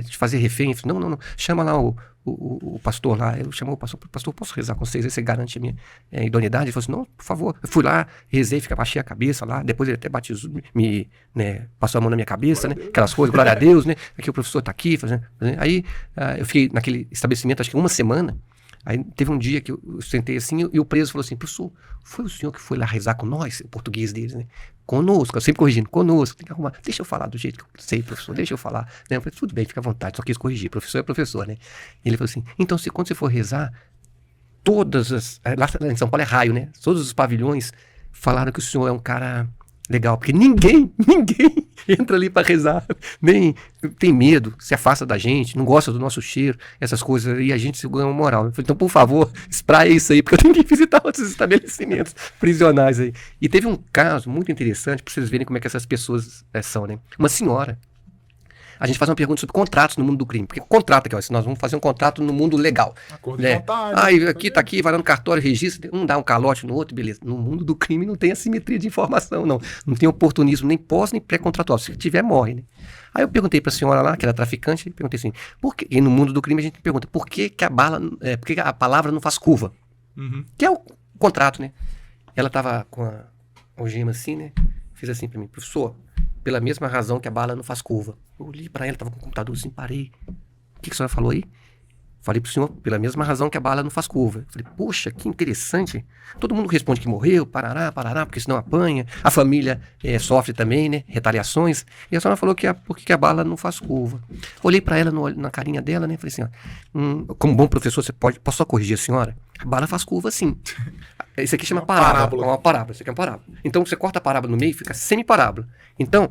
te fazer refém. Eu falei, não, chama lá o pastor lá. Eu chamei o pastor, posso rezar com vocês? Aí você garante a minha idoneidade? Ele falou assim, não, por favor. Eu fui lá, rezei, baixei a cabeça lá, depois ele até batizou, passou a mão na minha cabeça, né? Aquelas coisas, glória a Deus, né? Aqui o professor tá aqui, fazendo. Aí eu fiquei naquele estabelecimento, acho que uma semana. Aí teve um dia que eu sentei assim e o preso falou assim, professor, foi o senhor que foi lá rezar com nós? O português deles, né? Conosco, eu sempre corrigindo, conosco, tem que arrumar. Deixa eu falar do jeito que eu sei, professor, deixa eu falar. Eu falei, tudo bem, fica à vontade, só quis corrigir, professor é professor, né? E ele falou assim, então quando você for rezar, lá em São Paulo é raio, né? Todos os pavilhões falaram que o senhor é um cara legal, porque ninguém entra ali para rezar, nem tem medo, se afasta da gente, não gosta do nosso cheiro, essas coisas, e a gente se ganha uma moral. Eu falei, então, por favor, espraia isso aí, porque eu tenho que visitar outros estabelecimentos prisionais aí. E teve um caso muito interessante, para vocês verem como é que essas pessoas são, né? Uma senhora, a gente faz uma pergunta sobre contratos no mundo do crime, porque contrato aqui, ó, nós vamos fazer um contrato no mundo legal. Acordo de vontade. Aqui tá aqui, vai lá no cartório, registra, um dá um calote no outro, beleza. No mundo do crime não tem assimetria de informação, não. Não tem oportunismo, nem pós, nem pré-contratual. Se tiver, morre, né? Aí eu perguntei pra senhora lá, que era traficante, perguntei assim, e no mundo do crime a gente pergunta, por que por que a palavra não faz curva? Uhum. Que é o contrato, né? Ela tava com a algema assim, né? Fez assim pra mim, professor, pela mesma razão que a bala não faz curva. Eu olhei pra ela, tava com o computador assim, parei. O que a senhora falou aí? Falei pro senhor, pela mesma razão que a bala não faz curva. Eu falei, poxa, que interessante. Todo mundo responde que morreu, parará, porque senão apanha. A família sofre também, né? Retaliações. E a senhora falou que porque a bala não faz curva. Olhei pra ela na carinha dela, né? Falei assim, ó, como bom professor, posso só corrigir a senhora? A bala faz curva sim. Isso aqui chama parábola. Uma parábola. Isso aqui é uma parábola. Então você corta a parábola no meio, fica semi-parábola. Então,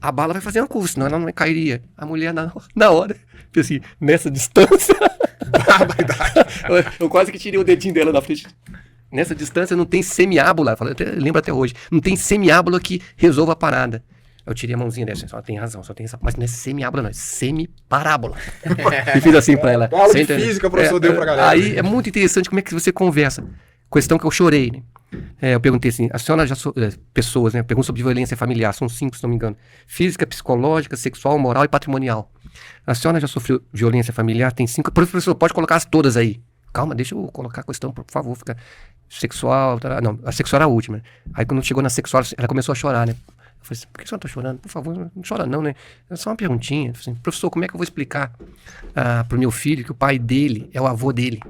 a bala vai fazer uma curva, senão ela não cairia. A mulher, na hora, assim, nessa distância... eu quase que tirei o dedinho dela da frente. Nessa distância não tem semiábula. Eu lembro até hoje. Não tem semiábula que resolva a parada. Eu tirei a mãozinha dessa. Só tem razão, só tem essa. Mas não é semiábula, não. É semiparábola. E fiz assim pra ela. Aula de física o professor deu pra galera. Aí é muito interessante como é que você conversa. Questão que eu chorei, né? Eu perguntei assim, a senhora já... pessoas, né? Pergunta sobre violência familiar. São 5, se não me engano. Física, psicológica, sexual, moral e patrimonial. A senhora já sofreu violência familiar? Tem 5. Professor, pode colocar as todas aí. Calma, deixa eu colocar a questão, por favor. Fica sexual... Não, a sexual era a última. Aí quando chegou na sexual, ela começou a chorar, né? Eu falei assim, por que o senhor tá chorando? Por favor, não chora não, né? É só uma perguntinha. Eu falei assim, professor, como é que eu vou explicar pro meu filho que o pai dele é o avô dele?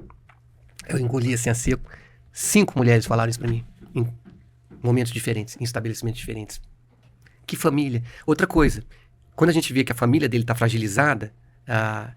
Eu engoli assim a seco. 5 mulheres falaram isso pra mim, em momentos diferentes, em estabelecimentos diferentes. Que família. Outra coisa, quando a gente vê que a família dele tá fragilizada,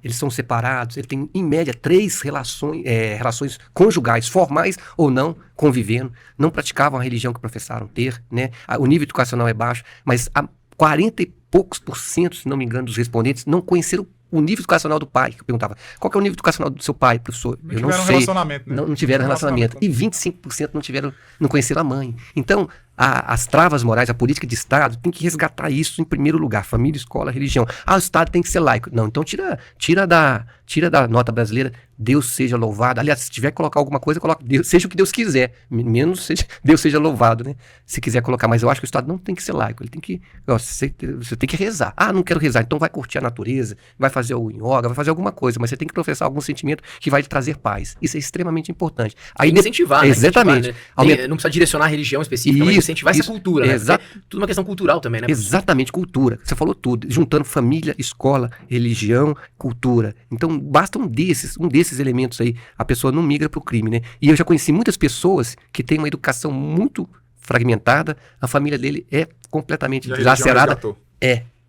eles são separados, ele tem, em média, 3 relações conjugais, formais ou não, convivendo, não praticavam a religião que professaram ter, né? O nível educacional é baixo, mas 40 e poucos %, se não me engano, dos respondentes não conheceram o nível educacional do pai. Eu perguntava, qual que é o nível educacional do seu pai, professor? Eu não sei. Relacionamento, né? Não tiveram relacionamento. E 25% não conheceram a mãe. Então, as travas morais, a política de Estado tem que resgatar isso em primeiro lugar. Família, escola, religião. O Estado tem que ser laico. Não, então tira da nota brasileira, Deus seja louvado. Aliás, se tiver que colocar alguma coisa, coloca Deus, seja o que Deus quiser. Menos Deus seja louvado, né? Se quiser colocar. Mas eu acho que o Estado não tem que ser laico. Ele tem que... Você tem que rezar. Não quero rezar. Então vai curtir a natureza, vai fazer o yoga, vai fazer alguma coisa. Mas você tem que professar algum sentimento que vai te trazer paz. Isso é extremamente importante. Aí incentivar, né? Exatamente. Incentivar, né? Não precisa direcionar a religião específica, mas incentivar essa cultura, né? Tudo uma questão cultural também, né? Exatamente, cultura. Você falou tudo. Juntando família, escola, religião, cultura. Então, basta um desses elementos aí, a pessoa não migra pro crime, né? E eu já conheci muitas pessoas que têm uma educação muito fragmentada, a família dele é completamente dilacerada.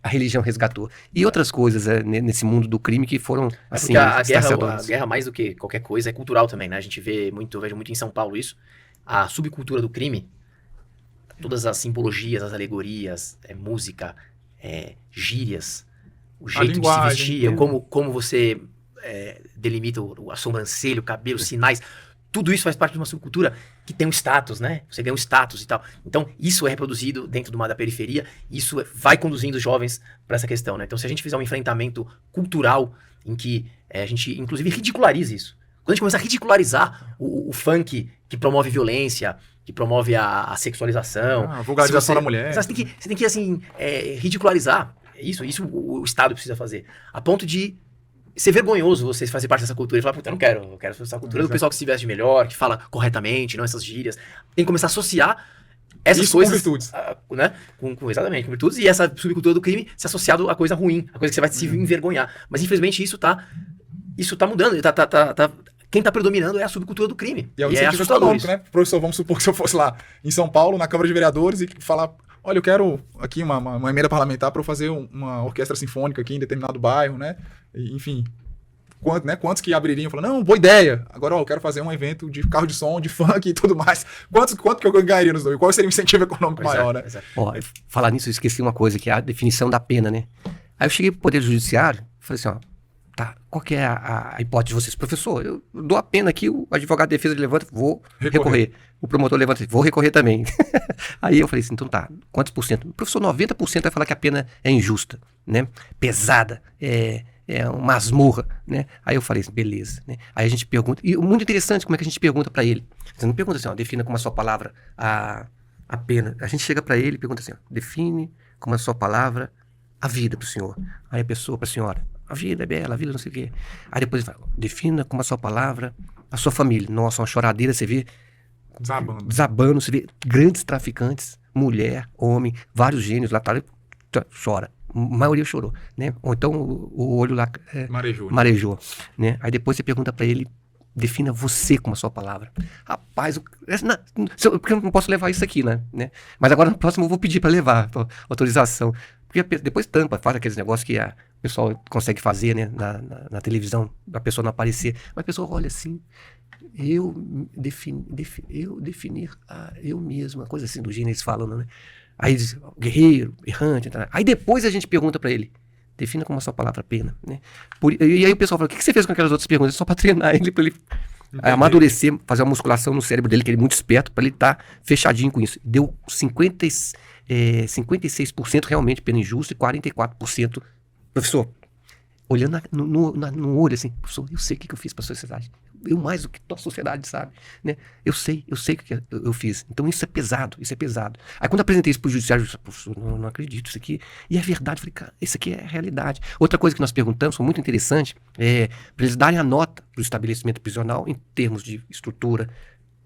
A religião resgatou. E outras coisas nesse mundo do crime que foram, assim, a guerra, mais do que qualquer coisa, é cultural também, né? A gente vejo muito em São Paulo isso. A subcultura do crime, todas as simbologias, as alegorias, música, gírias, o jeito de se vestir, como você delimita a sobrancelha, o cabelo, os sinais, tudo isso faz parte de uma subcultura que tem um status, né? Você ganha um status e tal. Então, isso é reproduzido dentro da periferia, e isso vai conduzindo os jovens para essa questão, né? Então, se a gente fizer um enfrentamento cultural em que a gente, inclusive, ridicularize isso. Quando a gente começar a ridicularizar o funk que promove violência, que promove a sexualização... A vulgarização da mulher. Você tem que assim, ridicularizar. Isso o Estado precisa fazer. A ponto de ser vergonhoso você fazer parte dessa cultura e falar, puta, eu quero essa cultura do pessoal que se veste melhor, que fala corretamente, não essas gírias. Tem que começar a associar essas isso coisas... com virtudes. Né? Exatamente, com virtudes. E essa subcultura do crime se associado a coisa ruim, a coisa que você vai se envergonhar. Mas, infelizmente, isso tá mudando. Quem tá predominando é a subcultura do crime. E é assustador isso. Né? Professor, vamos supor que se eu fosse lá em São Paulo, na Câmara de Vereadores, e falar... Olha, eu quero aqui uma emenda parlamentar para eu fazer uma orquestra sinfônica aqui em determinado bairro, né? E, enfim, quantos que abririam? Falam, não, boa ideia. Agora, eu quero fazer um evento de carro de som, de funk e tudo mais. Quanto que eu ganharia nos dois? Qual seria o incentivo econômico maior, né? Falar nisso, eu esqueci uma coisa, que é a definição da pena, né? Aí eu cheguei pro Poder Judiciário e falei assim, tá, qual que é a hipótese de vocês? Professor, eu dou a pena aqui, o advogado de defesa levanta, vou recorrer. O promotor levanta, vou recorrer também. Aí eu falei assim, então tá, quantos por cento? O professor, 90% vai falar que a pena é injusta, né? Pesada, é uma masmorra, né? Aí eu falei assim, beleza, né? Aí a gente pergunta, e muito interessante como é que a gente pergunta pra ele. Você não pergunta assim, defina com uma só palavra a pena. A gente chega pra ele e pergunta assim, define com uma só palavra a vida pro senhor. Aí a pessoa pra senhora, a vida é bela, a vida não sei o quê. Aí depois ele fala, defina com uma só palavra a sua família. Nossa, uma choradeira, você vê desabando, você vê grandes traficantes, mulher, homem, vários gênios lá, chora. A maioria chorou, né? Ou então o olho lá marejou, né? Aí depois você pergunta pra ele, defina você com uma só palavra. Rapaz, porque eu não posso levar isso aqui, né? Mas agora no próximo eu vou pedir pra levar autorização. Porque depois faz aqueles negócios que o pessoal consegue fazer, né? Na televisão, a pessoa não aparecer. Mas a pessoa olha assim, eu definir eu mesmo, uma coisa assim do gênero, eles falam, né? Aí diz, guerreiro, errante, tá? Aí depois a gente pergunta pra ele, defina com uma só palavra pena, né? E aí o pessoal fala, o que você fez com aquelas outras perguntas? Só pra treinar ele, pra ele amadurecer, fazer uma musculação no cérebro dele, que ele é muito esperto, pra ele estar fechadinho com isso. Deu 56% realmente pena injusta e 44%. Professor, olhando no olho assim, professor, eu sei o que eu fiz pra sociedade. Eu mais do que toda a sociedade sabe, né? Eu sei o que eu fiz. Então isso é pesado. Aí quando eu apresentei isso pro judiciário, eu disse, professor, não acredito, isso aqui... E é verdade, eu falei, cara, isso aqui é a realidade. Outra coisa que nós perguntamos, foi muito interessante, para eles darem a nota do estabelecimento prisional em termos de estrutura,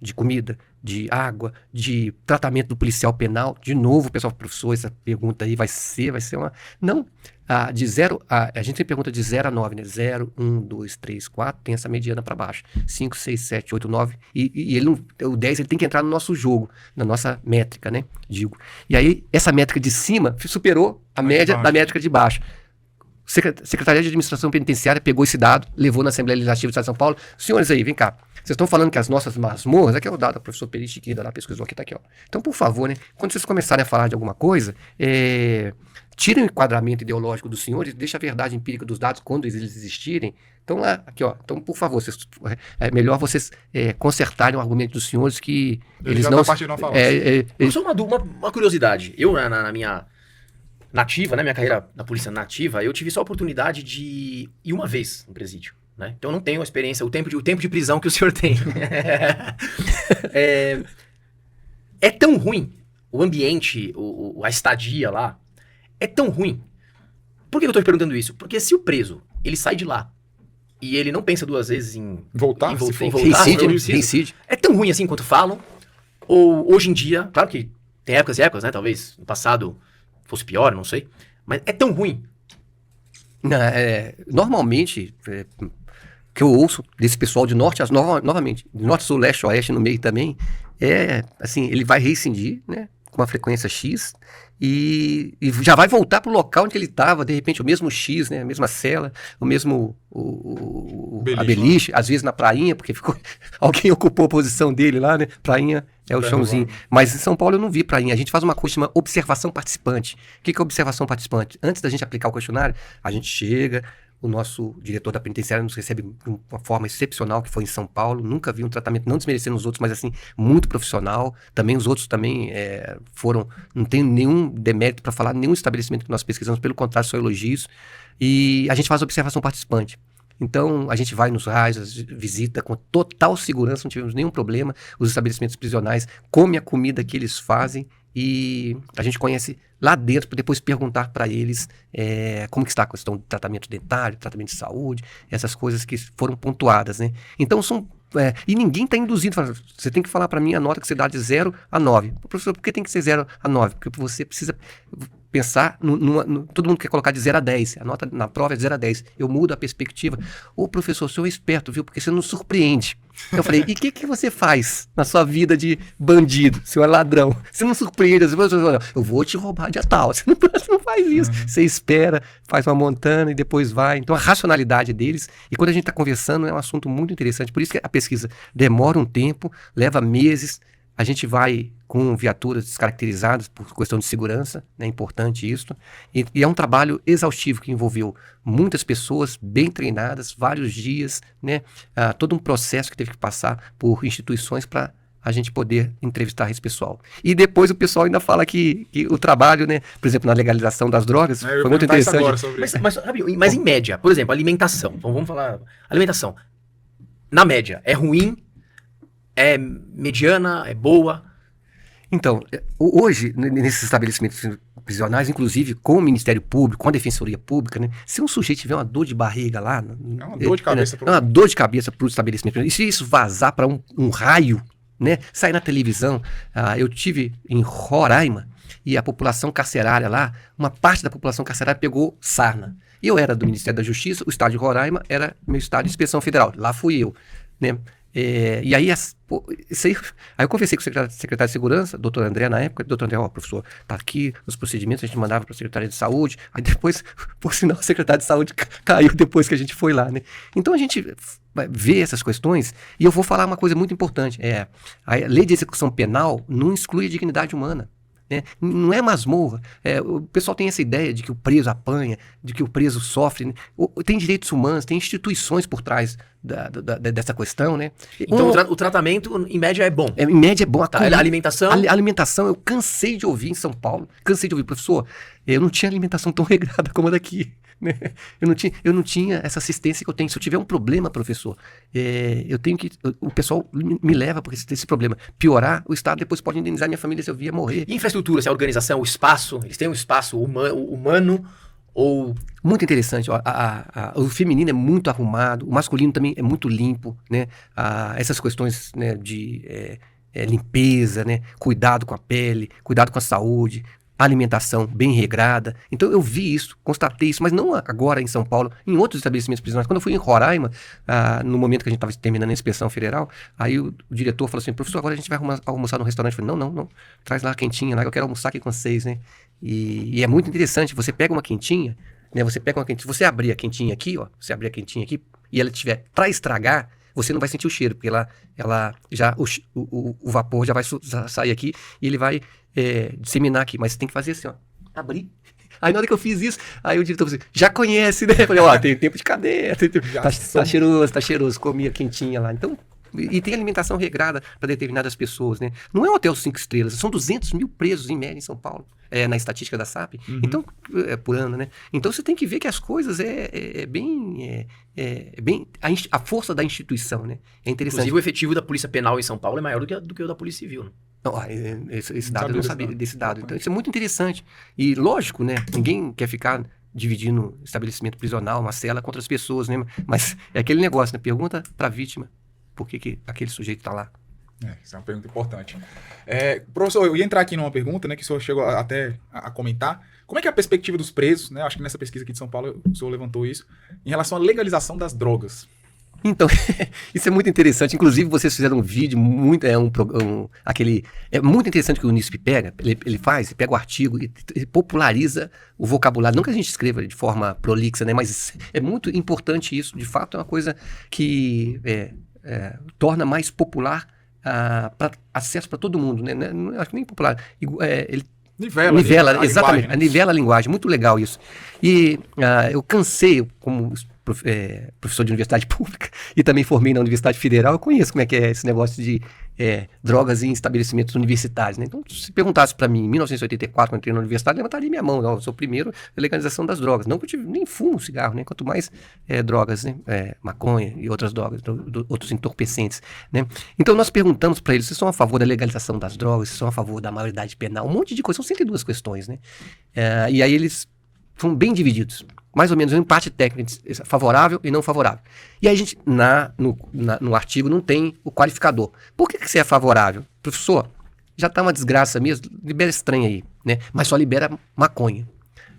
de comida, de água, de tratamento do policial penal. De novo, pessoal, professor, essa pergunta aí vai ser uma... Não, de 0 a gente sempre pergunta de 0 a 9, né? 0, 1, 2, 3, 4, tem essa mediana para baixo. 5, 6, 7, 8, 9. E ele não, o 10 ele tem que entrar no nosso jogo, na nossa métrica, né? Digo. E aí, essa métrica de cima superou a média da métrica de baixo. Secretaria de Administração Penitenciária pegou esse dado, levou na Assembleia Legislativa do Estado de São Paulo. Senhores aí, vem cá. Vocês estão falando que as nossas masmorras, aqui é o dado, o professor Peri Chiquinho lá pesquisou aqui, tá aqui, ó. Então, por favor, né, quando vocês começarem a falar de alguma coisa, tirem o enquadramento ideológico dos senhores, deixem a verdade empírica dos dados quando eles existirem. Então, lá, aqui, ó. Então, por favor, é melhor vocês consertarem o argumento dos senhores que eles não... Só uma curiosidade. Eu, na minha... nativa, né, minha carreira na polícia nativa, eu tive só a oportunidade de ir uma vez no presídio, né? Então eu não tenho a experiência, o tempo de prisão que o senhor tem. É tão ruim o ambiente, a estadia lá, é tão ruim. Por que eu tô te perguntando isso? Porque se o preso, ele sai de lá e ele não pensa duas vezes em voltar, reincide. É tão ruim assim quanto falam, ou hoje em dia, claro que tem épocas e épocas, né, talvez no passado fosse pior, não sei. Mas é tão ruim. Não, normalmente, que eu ouço desse pessoal de norte, novamente, de norte, sul, leste, oeste, no meio também, assim, ele vai reincidir, né, com uma frequência X, e já vai voltar pro local onde ele estava, de repente, o mesmo X, né, a mesma cela, o mesmo a beliche, às vezes na prainha, porque alguém ocupou a posição dele lá, né, prainha é o chãozinho. Mas em São Paulo eu não vi prainha. A gente faz uma coisa chamada observação participante. O que é observação participante? Antes da gente aplicar o questionário, a gente chega, o nosso diretor da penitenciária nos recebe de uma forma excepcional, que foi em São Paulo. Nunca vi um tratamento, não desmerecendo os outros, mas assim, muito profissional. Também os outros também foram, não tem nenhum demérito para falar, nenhum estabelecimento que nós pesquisamos, pelo contrário, só elogios. E a gente faz observação participante. Então, a gente vai nos raios, visita com total segurança, não tivemos nenhum problema. Os estabelecimentos prisionais comem a comida que eles fazem e a gente conhece lá dentro para depois perguntar para eles como que está a questão do tratamento dentário, tratamento de saúde, essas coisas que foram pontuadas, né? Então, e ninguém está induzindo, você tem que falar para mim a nota que você dá de 0 a 9. Professor, por que tem que ser 0 a 9? Porque você precisa pensar, todo mundo quer colocar de 0 a 10, a nota na prova é de 0 a 10, eu mudo a perspectiva. Ô professor, o senhor é esperto, viu, porque você nos surpreende. Eu falei, e o que você faz na sua vida de bandido, o senhor é ladrão? Você não surpreende, eu vou te roubar dia tal, você não faz isso, você espera, faz uma montana e depois vai. Então a racionalidade deles, e quando a gente está conversando é um assunto muito interessante, por isso que a pesquisa demora um tempo, leva meses. A gente vai com viaturas descaracterizadas por questão de segurança, é importante isso. E é um trabalho exaustivo que envolveu muitas pessoas bem treinadas, vários dias, né? Todo um processo que teve que passar por instituições para a gente poder entrevistar esse pessoal. E depois o pessoal ainda fala que o trabalho, né? Por exemplo, na legalização das drogas, foi muito interessante. Mas em média, por exemplo, alimentação. Então, vamos falar. Alimentação. Na média, é ruim? É mediana? É boa? Então, hoje, nesses estabelecimentos prisionais, inclusive com o Ministério Público, com a Defensoria Pública, né? Se um sujeito tiver uma dor de barriga lá... É uma dor de cabeça. É uma dor de cabeça para o estabelecimento. E se isso vazar para um raio, né? Sair na televisão... eu tive em Roraima e a população carcerária lá, uma parte da população carcerária pegou sarna. E eu era do Ministério da Justiça, o estado de Roraima era meu estado de inspeção federal. Lá fui eu, né? E aí, aí eu conversei com o secretário de Segurança, doutor André, na época. Doutor André, professor, tá aqui os procedimentos, a gente mandava para a Secretaria de Saúde. Aí depois, por sinal, o secretário de Saúde caiu depois que a gente foi lá, né? Então a gente vê essas questões, e eu vou falar uma coisa muito importante. A lei de execução penal não exclui a dignidade humana. Né? Não é masmorra. O pessoal tem essa ideia de que o preso apanha, de que o preso sofre, né? Tem direitos humanos, tem instituições por trás dessa questão, né? Então o tratamento em média é bom. Em média é bom. A alimentação? A alimentação, eu cansei de ouvir em São Paulo, professor, eu não tinha alimentação tão regrada como a daqui. Né? Eu não tinha essa assistência que eu tenho. Se eu tiver um problema, professor, eu tenho que... O pessoal me leva porque se esse problema piorar, o Estado depois pode indenizar minha família se eu vier morrer. E infraestrutura, se a organização, o espaço, eles têm um espaço humano Ou Muito interessante. Ó, o feminino é muito arrumado, o masculino também é muito limpo, né? Essas questões, né, de limpeza, né? Cuidado com a pele, cuidado com a saúde, alimentação bem regrada. Então eu vi isso, constatei isso, mas não agora em São Paulo, em outros estabelecimentos prisionais. Quando eu fui em Roraima, no momento que a gente estava terminando a inspeção federal, aí o diretor falou assim: professor, agora a gente vai almoçar no restaurante. Eu falei: não, traz lá a quentinha, lá, eu quero almoçar aqui com vocês, né? E é muito interessante, você pega uma quentinha, né? Você você abrir a quentinha aqui, ó, você abrir a quentinha aqui e ela tiver para estragar, você não vai sentir o cheiro, porque ela já o vapor já vai sair aqui e ele vai disseminar aqui, mas você tem que fazer assim, ó, abrir. Aí na hora que eu fiz isso, aí o diretor falou assim: já conhece, né? Eu falei: ó, tem tempo de cadeia, tá cheiroso, comia quentinha lá. Então, e tem alimentação regrada para determinadas pessoas, né? Não é um hotel 5 estrelas, são 200 mil presos em média em São Paulo, na estatística da SAP, então, por ano, né? Então você tem que ver que as coisas bem a força da instituição, né? É interessante. Inclusive o efetivo da Polícia Penal em São Paulo é maior do que o da Polícia Civil, né? Esse dado eu não sabia desse dado. Então isso é muito interessante. E lógico, né? Ninguém quer ficar dividindo estabelecimento prisional, uma cela contra as pessoas, né? Mas é aquele negócio, né? Pergunta para a vítima por que aquele sujeito está lá. Essa é uma pergunta importante. Professor, eu ia entrar aqui numa pergunta, né, que o senhor chegou até a comentar. Como é que é a perspectiva dos presos, né? Acho que nessa pesquisa aqui de São Paulo o senhor levantou isso, em relação à legalização das drogas. Então, isso é muito interessante. Inclusive, vocês fizeram um vídeo muito, é muito interessante que o Unisp pega. Ele pega o artigo e populariza o vocabulário. Não que a gente escreva de forma prolixa, né? Mas é muito importante isso. De fato, é uma coisa que torna mais popular acesso para todo mundo, né? Não acho que nem popular. Ele nivela exatamente, né? Nivela a linguagem. Muito legal isso. E eu cansei, como professor de universidade pública e também formei na Universidade Federal, eu conheço como é que é esse negócio de drogas em estabelecimentos universitários, né? Então, se perguntasse para mim em 1984, quando eu entrei na universidade, eu levantaria minha mão. Eu sou o primeiro da legalização das drogas. Não que eu nem fumo cigarro, né? Quanto mais drogas, né? Maconha e outras drogas, outros entorpecentes, né? Então, nós perguntamos para eles: vocês são a favor da legalização das drogas? Vocês são a favor da maioridade penal? Um monte de coisas. São 102 questões, né? E aí eles foram bem divididos. Mais ou menos um empate técnico, favorável e não favorável. E aí a gente, no artigo, não tem o qualificador. Por que você é favorável? Professor, já tá uma desgraça mesmo, libera esse trem aí, né? Mas só libera maconha.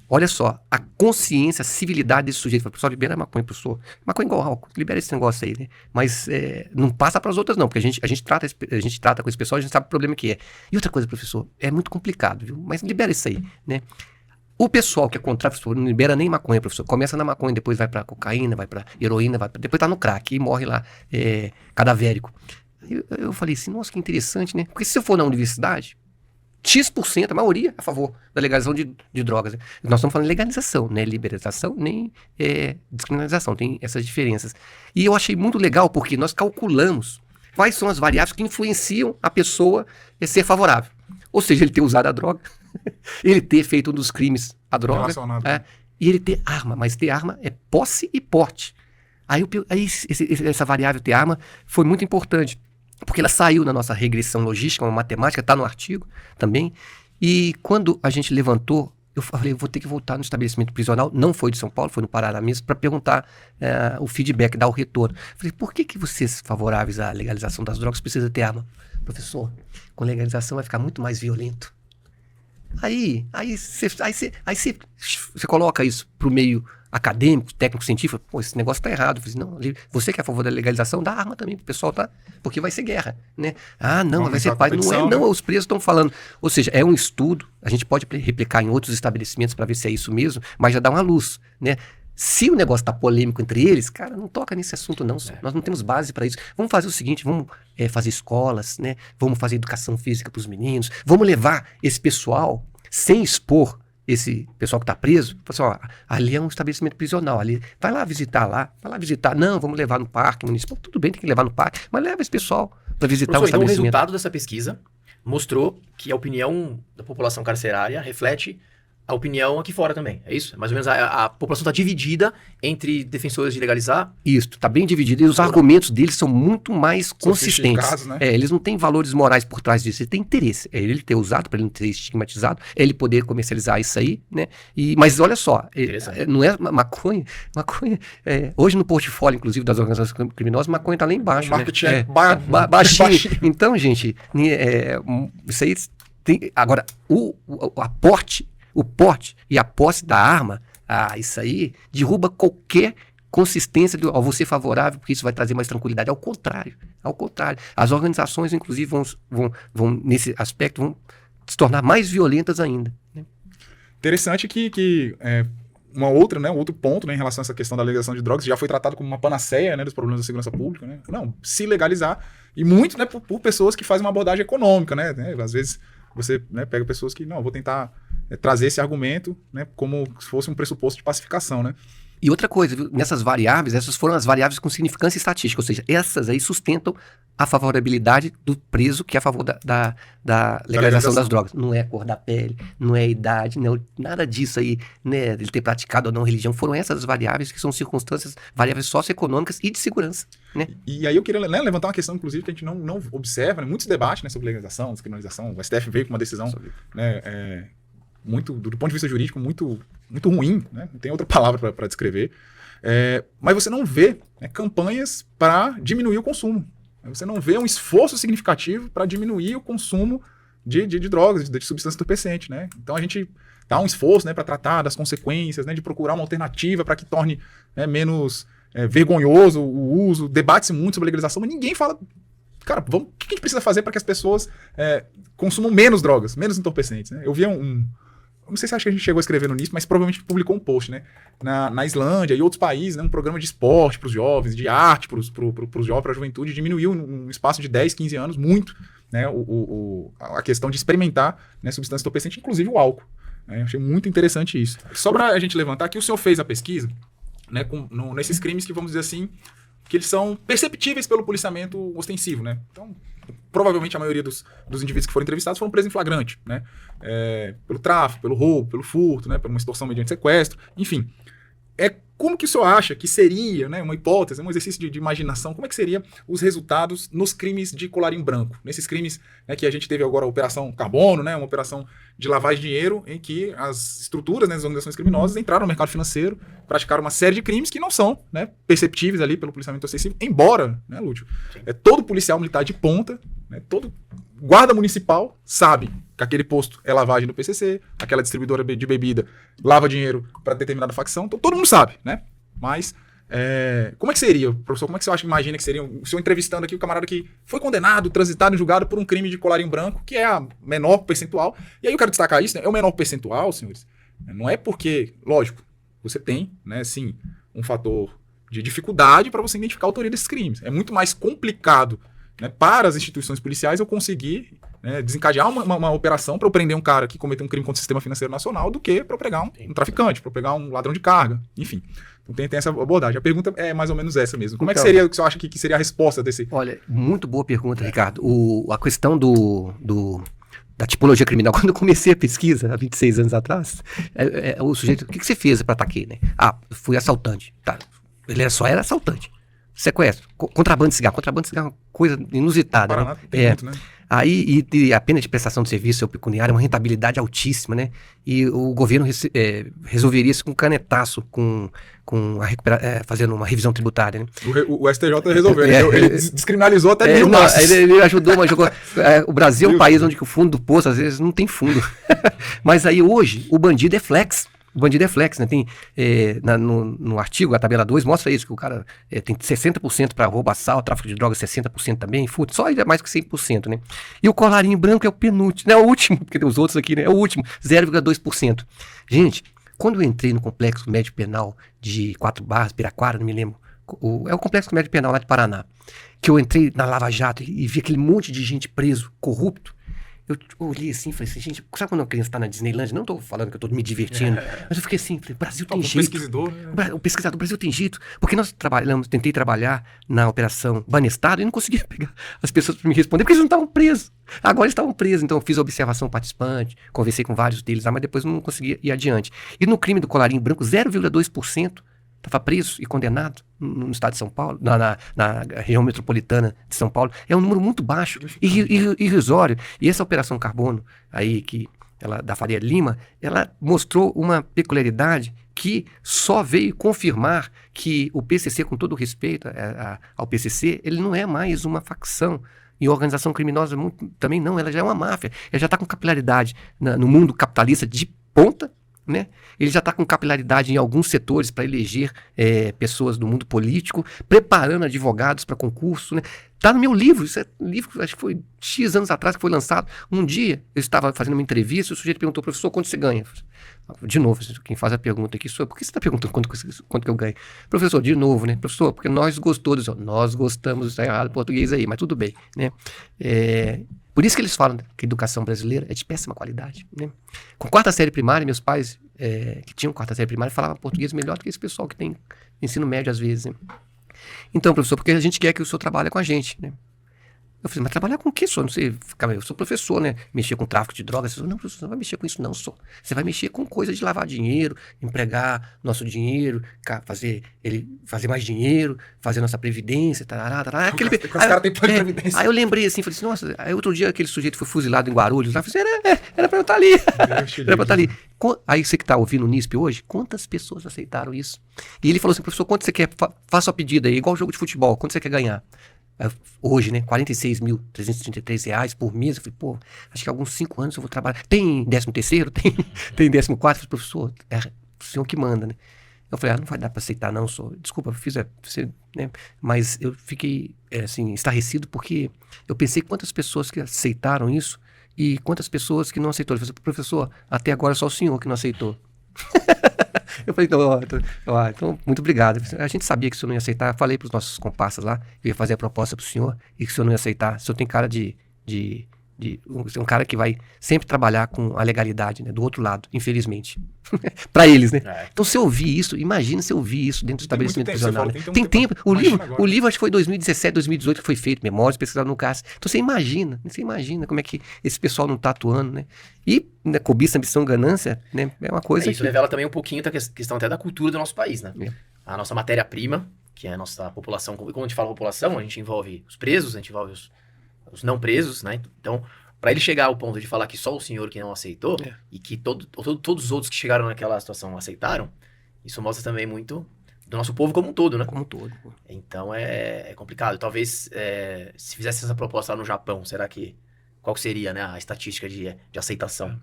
Olha só, a consciência, a civilidade desse sujeito. Professor, libera maconha, professor. Maconha igual álcool, libera esse negócio aí, né? Mas não passa para as outras não, porque a gente trata com esse pessoal, a gente sabe o problema que é. E outra coisa, professor, é muito complicado, viu? Mas libera isso aí, né? O pessoal que é contrário, professor, não libera nem maconha, professor. Começa na maconha, depois vai pra cocaína, vai pra heroína, depois tá no crack e morre lá, cadavérico. Eu falei assim: nossa, que interessante, né? Porque se eu for na universidade, X%, a maioria, a favor da legalização de drogas. Né? Nós estamos falando de legalização, né? Liberalização, nem descriminalização, tem essas diferenças. E eu achei muito legal porque nós calculamos quais são as variáveis que influenciam a pessoa ser favorável. Ou seja, ele ter usado a droga, ele ter feito um dos crimes a droga, e ele ter arma, mas ter arma é posse e porte. Aí essa variável ter arma foi muito importante, porque ela saiu na nossa regressão logística, uma matemática, está no artigo também, e quando a gente levantou, eu falei: eu vou ter que voltar no estabelecimento prisional, não foi de São Paulo, foi no Paraná mesmo, para perguntar o feedback, dar o retorno. Falei: por que vocês favoráveis à legalização das drogas precisam ter arma? Professor, com legalização vai ficar muito mais violento. Aí você coloca isso pro meio acadêmico, técnico-científico: pô, esse negócio tá errado. Eu falei: não, você que é a favor da legalização, dá arma também pro pessoal, tá? Porque vai ser guerra, né? Ah, não, vai ser paz. Não, os presos estão falando. Ou seja, é um estudo, a gente pode replicar em outros estabelecimentos para ver se é isso mesmo, mas já dá uma luz, né? Se o negócio tá polêmico entre eles, cara, não toca nesse assunto não. Nós não temos base para isso. Vamos fazer o seguinte, vamos fazer escolas, né? Vamos fazer educação física para os meninos. Vamos levar esse pessoal, sem expor esse pessoal que está preso. Assim, ó, ali é um estabelecimento prisional. Ali, vai lá visitar. Não, vamos levar no parque municipal. Tudo bem, tem que levar no parque, mas leva esse pessoal para visitar o estabelecimento. Então o resultado dessa pesquisa mostrou que a opinião da população carcerária reflete a opinião aqui fora também, é isso? Mais ou menos a população está dividida entre defensores de legalizar. Isso, está bem dividido. E os argumentos deles são muito mais consistentes. Né? Eles não têm valores morais por trás disso. Ele tem interesse. É ele ter usado, para ele não ter estigmatizado, é ele poder comercializar isso aí, né? Mas olha só, não é maconha. Hoje no portfólio, inclusive, das organizações criminosas, maconha está lá embaixo. O marketing baixinho. Então, gente, isso aí tem. Agora, o porte e a posse da arma, isso aí derruba qualquer consistência de você favorável, porque isso vai trazer mais tranquilidade. Ao contrário. As organizações, inclusive, vão nesse aspecto, vão se tornar mais violentas ainda. Né? Interessante que um outro ponto, né, em relação a essa questão da legalização de drogas, já foi tratado como uma panaceia, né, dos problemas da segurança pública. Né? Não, se legalizar, e muito, né, por pessoas que fazem uma abordagem econômica. Né? Às vezes você, né, pega pessoas que, não, vou tentar trazer esse argumento, né, como se fosse um pressuposto de pacificação, né? E outra coisa, viu? Nessas variáveis, essas foram as variáveis com significância estatística, ou seja, essas aí sustentam a favorabilidade do preso que é a favor da legalização das drogas. Não é a cor da pele, não é a idade, não, nada disso aí, né, ele ter praticado ou não religião, foram essas variáveis que são circunstâncias, variáveis socioeconômicas e de segurança. Né? E aí eu queria, né, levantar uma questão, inclusive, que a gente não observa, né, muitos debates, né, sobre legalização, descriminalização. O STF veio com uma decisão, né, muito, do ponto de vista jurídico, muito ruim, né? Não tem outra palavra para descrever. Mas você não vê, né, campanhas para diminuir o consumo. Você não vê um esforço significativo para diminuir o consumo de drogas, de substância entorpecente. Né? Então a gente dá um esforço, né, para tratar das consequências, né, de procurar uma alternativa para que torne, né, menos vergonhoso o uso. Debate-se muito sobre legalização, mas ninguém fala... Cara, o que a gente precisa fazer para que as pessoas consumam menos drogas, menos entorpecentes? Né? Eu vi não sei se acho que a gente chegou a escrever no NISP, mas provavelmente publicou um post, né? Na Islândia e outros países, né? Um programa de esporte para os jovens, de arte para os jovens, para a juventude, diminuiu num espaço de 10, 15 anos muito, né? A questão de experimentar, né, substância entorpecente, inclusive o álcool. Né? Eu achei muito interessante isso. Só para a gente levantar que o senhor fez a pesquisa, né, nesses crimes que, vamos dizer assim, que eles são perceptíveis pelo policiamento ostensivo, né? Então, provavelmente a maioria dos indivíduos que foram entrevistados foram presos em flagrante, né? Pelo tráfico, pelo roubo, pelo furto, né? Por uma extorsão mediante sequestro, enfim. Como que o senhor acha que seria, né, uma hipótese, um exercício de imaginação, como é que seriam os resultados nos crimes de colarinho branco? Nesses crimes, né, que a gente teve agora a Operação Carbono, né, uma operação de lavagem de dinheiro em que as estruturas, né, das organizações criminosas entraram no mercado financeiro, praticaram uma série de crimes que não são, né, perceptíveis ali pelo policiamento ostensivo, embora, né, Lúcio, todo policial militar de ponta, né, todo guarda municipal sabe que aquele posto é lavagem do PCC, aquela distribuidora de bebida lava dinheiro para determinada facção, então todo mundo sabe, né? Mas como é que seria, professor? Como é que você acha, imagina que seria o senhor entrevistando aqui o camarada que foi condenado, transitado e julgado por um crime de colarinho branco, que é a menor percentual, e aí eu quero destacar isso, né? É o menor percentual, senhores, não é porque, lógico, você tem, né, sim, um fator de dificuldade para você identificar a autoria desses crimes. É muito mais complicado, né, para as instituições policiais eu conseguir, né, desencadear uma operação para eu prender um cara que cometeu um crime contra o sistema financeiro nacional do que para eu pegar um traficante, para eu pegar um ladrão de carga, enfim. Então tem essa abordagem. A pergunta é mais ou menos essa mesmo. Como é que seria, o que você acha que seria a resposta desse... Olha, muito boa pergunta, Ricardo. A questão da tipologia criminal, quando eu comecei a pesquisa, há 26 anos atrás, o sujeito, o que você fez para estar aqui, né? Fui assaltante. Tá. Ele só era assaltante. Sequestro, contrabando de cigarro. Contrabando de cigarro é uma coisa inusitada. Paraná, né? Tem muito, né? Aí, e a pena de prestação de serviço é pecuniário, uma rentabilidade altíssima, né? E o governo resolveria isso com canetaço, fazendo uma revisão tributária, né? O STJ resolveu, ele descriminalizou até mil massas. Ele ajudou, mas jogou... o Brasil é um país onde o fundo do poço, às vezes, não tem fundo. Mas aí, hoje, o bandido é flex. O bandido é flex, né? Tem, no artigo, a tabela 2, mostra isso, que o cara tem 60% para roubo, assalto, tráfico de drogas, 60% também, furto, só ele é mais que 100%, né? E o colarinho branco é o penúltimo, não é o último, porque tem os outros aqui, né? É o último, 0,2%. Gente, quando eu entrei no Complexo Médio Penal de 4 Barras, Piraquara, não me lembro, é o Complexo Médio Penal lá de Paraná, que eu entrei na Lava Jato e vi aquele monte de gente preso, corrupto, eu olhei assim, falei assim, gente, sabe quando a criança tá na Disneyland? Não tô falando que eu tô me divertindo, mas eu fiquei assim, falei, o Brasil tem jeito. Pesquisador, né? O pesquisador, o Brasil tem jeito. Porque nós tentei trabalhar na operação Banestado e não conseguia pegar as pessoas para me responder, porque eles não estavam presos. Agora eles estavam presos, então eu fiz a observação participante, conversei com vários deles lá, mas depois não conseguia ir adiante. E no crime do colarinho branco, 0,2% estava preso e condenado no estado de São Paulo, na região metropolitana de São Paulo. É um número muito baixo, irrisório. E essa operação Carbono, aí, da Faria Lima, ela mostrou uma peculiaridade que só veio confirmar que o PCC, com todo o respeito ao PCC, ele não é mais uma facção. E organização criminosa também não, ela já é uma máfia. Ela já está com capilaridade no mundo capitalista de ponta, né? Ele já está com capilaridade em alguns setores para eleger pessoas do mundo político, preparando advogados para concurso, né? Tá no meu livro, isso é um livro, acho que foi X anos atrás que foi lançado. Um dia eu estava fazendo uma entrevista e o sujeito perguntou, professor, quanto você ganha? De novo, quem faz a pergunta aqui sou eu. Por que você está perguntando quanto que eu ganho? Professor, de novo, né? Professor, porque nós gostamos, está errado português aí, mas tudo bem, né? Por isso que eles falam que a educação brasileira é de péssima qualidade, né? Com quarta série primária, meus pais, que tinham quarta série primária, falavam português melhor do que esse pessoal que tem ensino médio às vezes, né? Então, professor, porque a gente quer que o senhor trabalhe com a gente, né? Eu falei, mas trabalhar com o quê, senhor? Não sei, eu sou professor, né? Mexer com tráfico de drogas. Senhor, não, professor, você não vai mexer com isso não, senhor. Você vai mexer com coisa de lavar dinheiro, empregar nosso dinheiro, fazer mais dinheiro, fazer nossa previdência, tarará. Os caras têm plano de previdência. Aí eu lembrei assim, falei assim, nossa, aí outro dia aquele sujeito foi fuzilado em Guarulhos, lá, eu falei assim, era pra eu estar ali. Era pra eu estar ali. Aí você que tá ouvindo o NISP hoje, quantas pessoas aceitaram isso? E ele falou assim, professor, quanto você quer? Faça a pedida aí, igual jogo de futebol, quanto você quer ganhar? Hoje, né, R$46.333 por mês. Eu falei, pô, acho que há alguns 5 anos eu vou trabalhar. Tem 13º? Tem 14º? Eu falei, professor, é o senhor que manda, né? Eu falei, não vai dar para aceitar não, senhor. Desculpa, eu fiz, né? Mas eu fiquei, assim, estarrecido porque eu pensei quantas pessoas que aceitaram isso e quantas pessoas que não aceitaram. Eu falei, professor, até agora só o senhor que não aceitou. Eu falei, então, muito obrigado. A gente sabia que o senhor não ia aceitar. Eu falei para os nossos comparsas lá, que eu ia fazer a proposta para o senhor e que o senhor não ia aceitar. O senhor tem cara de um cara que vai sempre trabalhar com a legalidade, né, do outro lado, infelizmente. Para eles, né? Então, se eu ouvir isso, imagina se eu ouvir isso dentro do estabelecimento prisional. Né? Tem tempo. O livro acho que foi 2017, 2018 que foi feito, Memórias pesquisadas no CAS. Então, você imagina como é que esse pessoal não está atuando, né? E, né, cobiça, ambição, ganância, né? É uma coisa isso revela também um pouquinho da questão até da cultura do nosso país, né? A nossa matéria-prima, que é a nossa população. Quando a gente fala população, a gente envolve os presos, a gente envolve os não presos, né? Então, para ele chegar ao ponto de falar que só o senhor que não aceitou e que todos os outros que chegaram naquela situação aceitaram, isso mostra também muito do nosso povo como um todo, né? Como um todo. Então, é complicado. Talvez, se fizesse essa proposta lá no Japão, qual seria, né, a estatística de aceitação?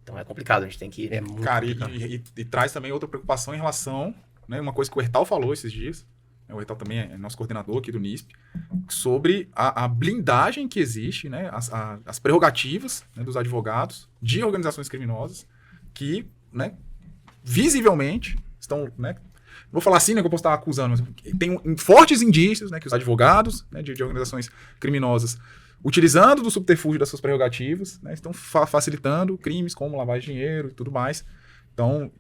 Então, é complicado, a gente tem que... Cara, e traz também outra preocupação em relação, né, uma coisa que o Hertal falou esses dias, o Hertal também é nosso coordenador aqui do NISP, sobre a blindagem que existe, né, as prerrogativas, né, dos advogados de organizações criminosas que, né, visivelmente estão, né, vou falar assim, né, que eu posso estar acusando, mas tem fortes indícios, né, que os advogados, né, de organizações criminosas, utilizando do subterfúgio das suas prerrogativas, né, estão facilitando crimes como lavagem de dinheiro e tudo mais. Então,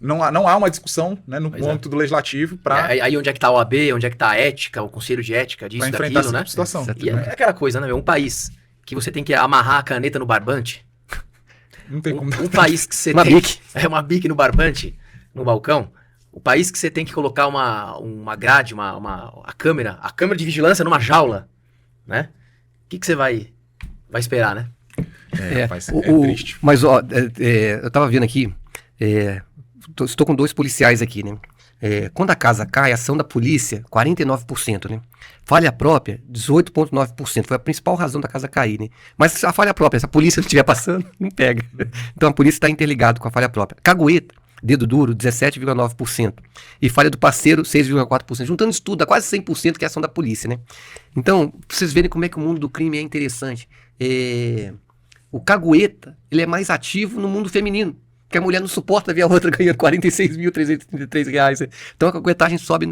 não há uma discussão, né, no âmbito do legislativo para... Aí onde é que está a OAB, onde é que está a ética, o conselho de ética disso, enfrentar daquilo, essa né? situação. E é aquela coisa, né, um país que você tem que amarrar a caneta no barbante, Não tem como... um país que você uma tem... bique. Uma bique no barbante, no balcão, o país que você tem que colocar uma grade, a câmera de vigilância numa jaula, né? O que você vai esperar, né? É triste. Mas, ó, eu tava vendo aqui, estou com 2 policiais aqui, né? Quando a casa cai, a ação da polícia, 49%, né? Falha própria, 18,9%. Foi a principal razão da casa cair, né? Mas a falha própria, se a polícia não estiver passando, não pega. Então a polícia está interligada com a falha própria. Cagueta, dedo duro, 17,9%. E falha do parceiro, 6,4%. Juntando isso tudo, dá quase 100% que é a ação da polícia, né? Então, pra vocês verem como é que o mundo do crime é interessante. O cagueta, ele é mais ativo no mundo feminino. Porque a mulher não suporta ver a outra ganhando R$46.333. Né? Então a caguetagem sobe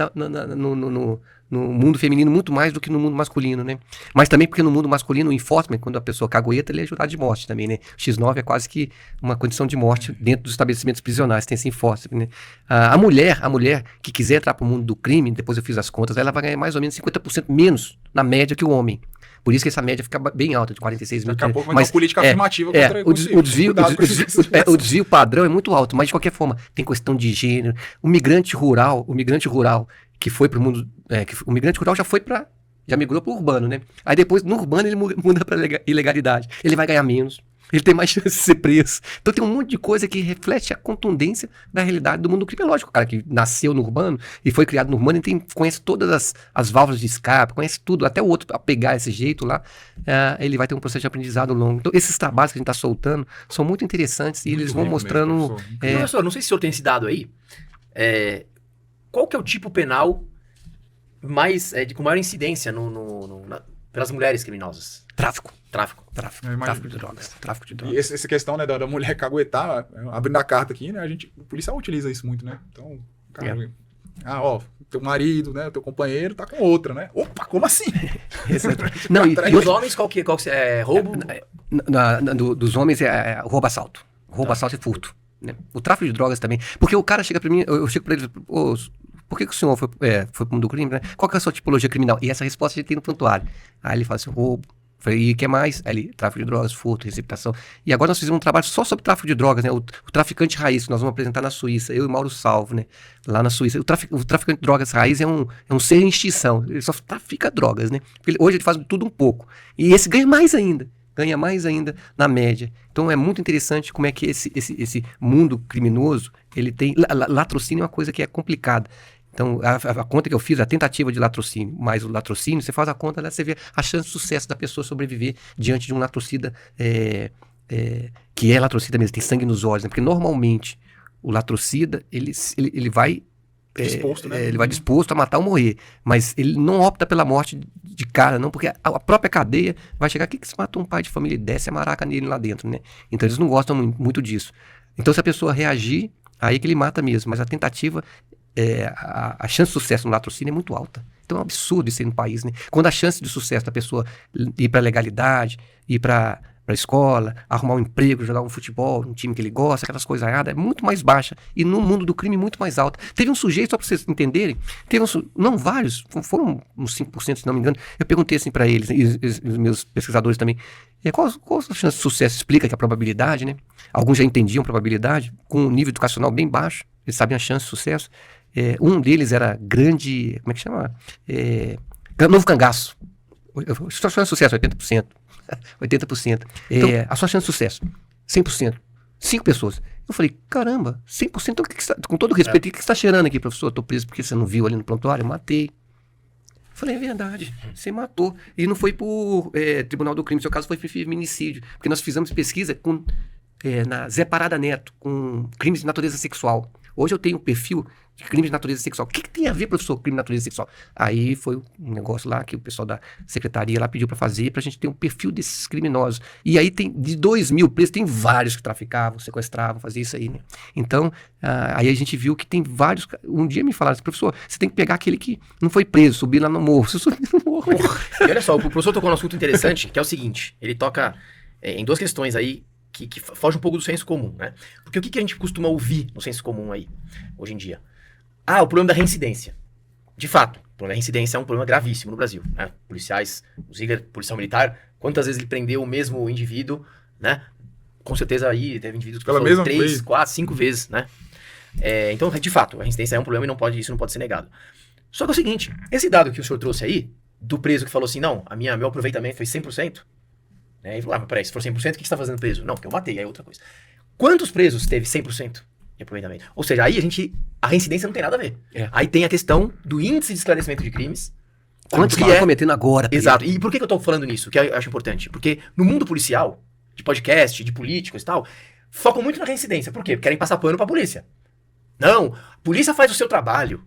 no mundo feminino muito mais do que no mundo masculino, né? Mas também porque no mundo masculino, o enforcement, quando a pessoa cagueta, ele é jurado de morte também, né? O X9 é quase que uma condição de morte dentro dos estabelecimentos prisionais, tem esse enforcement, né? A mulher que quiser entrar para o mundo do crime, depois eu fiz as contas, ela vai ganhar mais ou menos 50% menos na média que o homem. Por isso que essa média fica bem alta, de 46 mil. Daqui a pouco vai ter uma política afirmativa contra o desvio padrão é muito alto, mas de qualquer forma, tem questão de gênero. O migrante rural que foi para o mundo... o migrante rural já migrou para o urbano, né? Aí depois, no urbano, ele muda para ilegalidade. Ele vai ganhar menos. Ele tem mais chance de ser preso. Então tem um monte de coisa que reflete a contundência da realidade do mundo criminológico. O cara que nasceu no urbano e foi criado no urbano, ele conhece todas as válvulas de escape, conhece tudo, até o outro a pegar esse jeito lá, ele vai ter um processo de aprendizado longo. Então esses trabalhos que a gente está soltando são muito interessantes e eles vão mostrando... Mesmo, professor, não sei se o senhor tem esse dado aí. Qual que é o tipo penal com maior incidência pelas mulheres criminosas? Tráfico de drogas. E essa questão, né, da mulher caguetar, abrindo a carta aqui, né, o policial utiliza isso muito, né? Então, cara, teu marido, né, teu companheiro tá com outra, né? Opa, como assim? Não, e os homens, qual que é roubo? Dos homens é roubo-assalto. Roubo-assalto e furto. Né? O tráfico de drogas também. Porque o cara chega pra mim, eu chego pra ele, por que o senhor foi pro mundo do crime, né? Qual que é a sua tipologia criminal? E essa resposta a gente tem no prontuário. Aí ele fala assim, roubo. Falei, e o que mais? Aí ele, tráfico de drogas, furto, receptação. E agora nós fizemos um trabalho só sobre tráfico de drogas, né? O traficante raiz, que nós vamos apresentar na Suíça, eu e Mauro Salvo, né? Lá na Suíça. O traficante de drogas raiz é um ser em extinção. Ele só trafica drogas, né? Hoje ele faz tudo um pouco. E esse ganha mais ainda na média. Então é muito interessante como é que esse mundo criminoso, ele tem... Latrocínio é uma coisa que é complicada. Então, a conta que eu fiz, a tentativa de latrocínio, mais o latrocínio, você faz a conta, né, você vê a chance de sucesso da pessoa sobreviver diante de um latrocida que é latrocida mesmo, tem sangue nos olhos, né? Porque normalmente o latrocida, ele vai... disposto, né? Ele vai disposto a matar ou morrer, mas ele não opta pela morte de cara, não, porque a própria cadeia vai chegar, o que você matou um pai de família e desce a maraca nele lá dentro, né? Então eles não gostam muito disso. Então se a pessoa reagir, aí que ele mata mesmo, mas a tentativa, a chance de sucesso no latrocínio é muito alta. Então é um absurdo isso aí no país, né? Quando a chance de sucesso da pessoa ir para legalidade, ir para escola, arrumar um emprego, jogar um futebol, um time que ele gosta, aquelas coisas erradas, é muito mais baixa. E no mundo do crime, muito mais alta. Teve um sujeito, só para vocês entenderem, não vários, foram uns 5%, se não me engano. Eu perguntei assim para eles, e os meus pesquisadores também, qual a chance de sucesso? Explica que a probabilidade, né? Alguns já entendiam a probabilidade, com um nível educacional bem baixo, eles sabiam a chance de sucesso. Um deles era grande, como é que chama? Novo cangaço. A sua chance de sucesso, 80%. 80%. Então, a sua chance de sucesso, 100%. 5 pessoas. Eu falei, caramba, 100%? Então, com todo respeito, o que você está cheirando aqui, professor? Eu tô preso porque você não viu ali no prontuário? Eu matei. Eu falei, é verdade, você matou. E não foi por Tribunal do Crime, no seu caso foi por feminicídio. Porque nós fizemos pesquisa na Zé Parada Neto, com crimes de natureza sexual. Hoje eu tenho um perfil de crime de natureza sexual. O que tem a ver, professor, com crime de natureza sexual? Aí foi um negócio lá que o pessoal da secretaria lá pediu para fazer, pra gente ter um perfil desses criminosos. E aí tem, de 2.000 presos, tem vários que traficavam, sequestravam, faziam isso aí, né? Então, aí a gente viu que tem vários... Um dia me falaram assim, professor, você tem que pegar aquele que não foi preso, subir lá no morro. Você subir no morro. E olha só, o professor tocou num assunto interessante, que é o seguinte, ele toca em duas questões aí, que foge um pouco do senso comum, né? Porque o que a gente costuma ouvir no senso comum aí, hoje em dia? O problema da reincidência. De fato, o problema da reincidência é um problema gravíssimo no Brasil, né? Policiais, o Ziegler, policial militar, quantas vezes ele prendeu o mesmo indivíduo, né? Com certeza aí teve indivíduos que foram 3, 4, 5 vezes, né? Então, de fato, a reincidência é um problema e isso não pode ser negado. Só que é o seguinte, esse dado que o senhor trouxe aí, do preso que falou assim, não, meu aproveitamento foi 100%, né? Ele falou, mas peraí, se for 100%, o que você está fazendo preso? Não, porque eu matei, aí é outra coisa. Quantos presos teve 100% de aproveitamento? Ou seja, aí a reincidência não tem nada a ver. Aí tem a questão do índice de esclarecimento de crimes. Quantos que estão cometendo agora? Exato. E por que eu tô falando nisso? Que eu acho importante. Porque no mundo policial, de podcast, de políticos e tal, focam muito na reincidência. Por quê? Porque querem passar pano pra polícia. Não, a polícia faz o seu trabalho.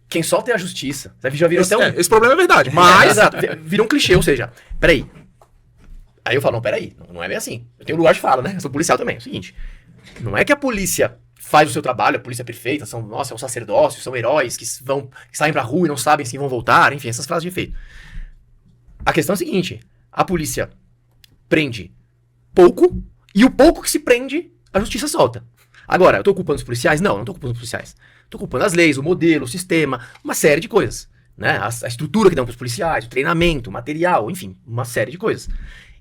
Quem solta é a justiça. Já virou esse problema é verdade, mas... Exato. Virou um clichê, ou seja, peraí. Aí eu falo, não, peraí, não é bem assim. Eu tenho lugar de fala, né? Eu sou policial também. É o seguinte, não é que a polícia faz o seu trabalho, a polícia é perfeita, é um sacerdócio, são heróis que saem pra rua e não sabem se vão voltar, enfim, essas frases de efeito. A questão é a seguinte, a polícia prende pouco, e o pouco que se prende, a justiça solta. Agora, eu tô culpando os policiais? Não tô culpando os policiais. Tô culpando as leis, o modelo, o sistema, uma série de coisas, né? A estrutura que dão pros policiais, o treinamento, o material, enfim, uma série de coisas.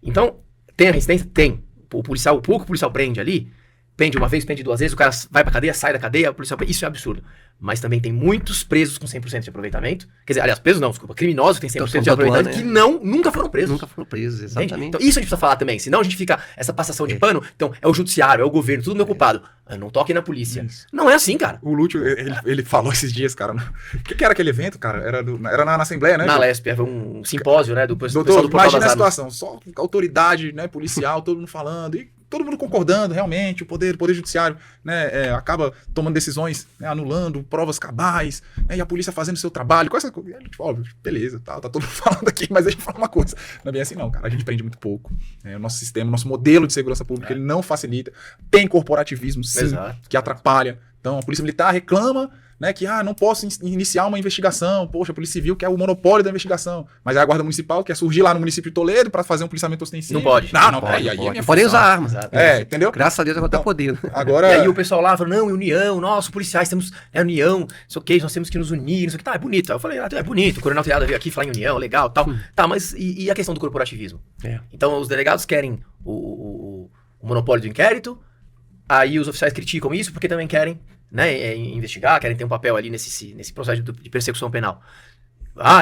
Então, tem a resistência? Tem. O pouco que o policial prende ali, prende uma vez, prende duas vezes, o cara vai pra cadeia, sai da cadeia, o policial prende, isso é absurdo. Mas também tem muitos presos com 100% de aproveitamento. Quer dizer, aliás, presos não, desculpa, criminosos que têm 100% de aproveitamento, que nunca foram presos. Nunca foram presos, exatamente. Entende? Então isso a gente precisa falar também, senão a gente fica essa passação de pano, então é o judiciário, é o governo, tudo meu culpado. Não toque na polícia. Isso. Não é assim, cara. O Lúcio, ele falou esses dias, cara. O que era aquele evento, cara? Era na Assembleia, né? Na Lesp, era um simpósio, né, do pessoal Doutor, do Portal imagina das a Armas. situação, só autoridade, né, policial, todo mundo falando, e todo mundo concordando, realmente, o poder judiciário, né, acaba tomando decisões, né, anulando provas cabais, né, e a polícia fazendo o seu trabalho, com essa coisa, óbvio, beleza, tá todo mundo falando aqui, mas deixa eu falar uma coisa, não é bem assim não, cara, a gente prende muito pouco, né, o nosso sistema, o nosso modelo de segurança pública, ele não facilita, tem corporativismo, sim, Exato. que atrapalha, então a polícia militar reclama, né, que não posso iniciar uma investigação, poxa, a Polícia Civil quer o monopólio da investigação, mas aí a Guarda Municipal quer surgir lá no município de Toledo para fazer um policiamento ostensivo. Não pode. Não Pode, aí é minha podem função. usar armas. Exato. Entendeu? Graças a Deus agora tá podendo. Agora, E aí o pessoal lá falou, não, união, nossa, policiais, temos união, não sei o que, nós temos que nos unir, não sei o que, tá, é bonito. Aí eu falei, é bonito, o Coronel Triada veio aqui falar em união, legal, tal. Tá, mas e a questão do corporativismo? É. Então os delegados querem o monopólio do inquérito, aí os oficiais criticam isso porque também querem, né, investigar, querem ter um papel ali nesse processo de persecução penal.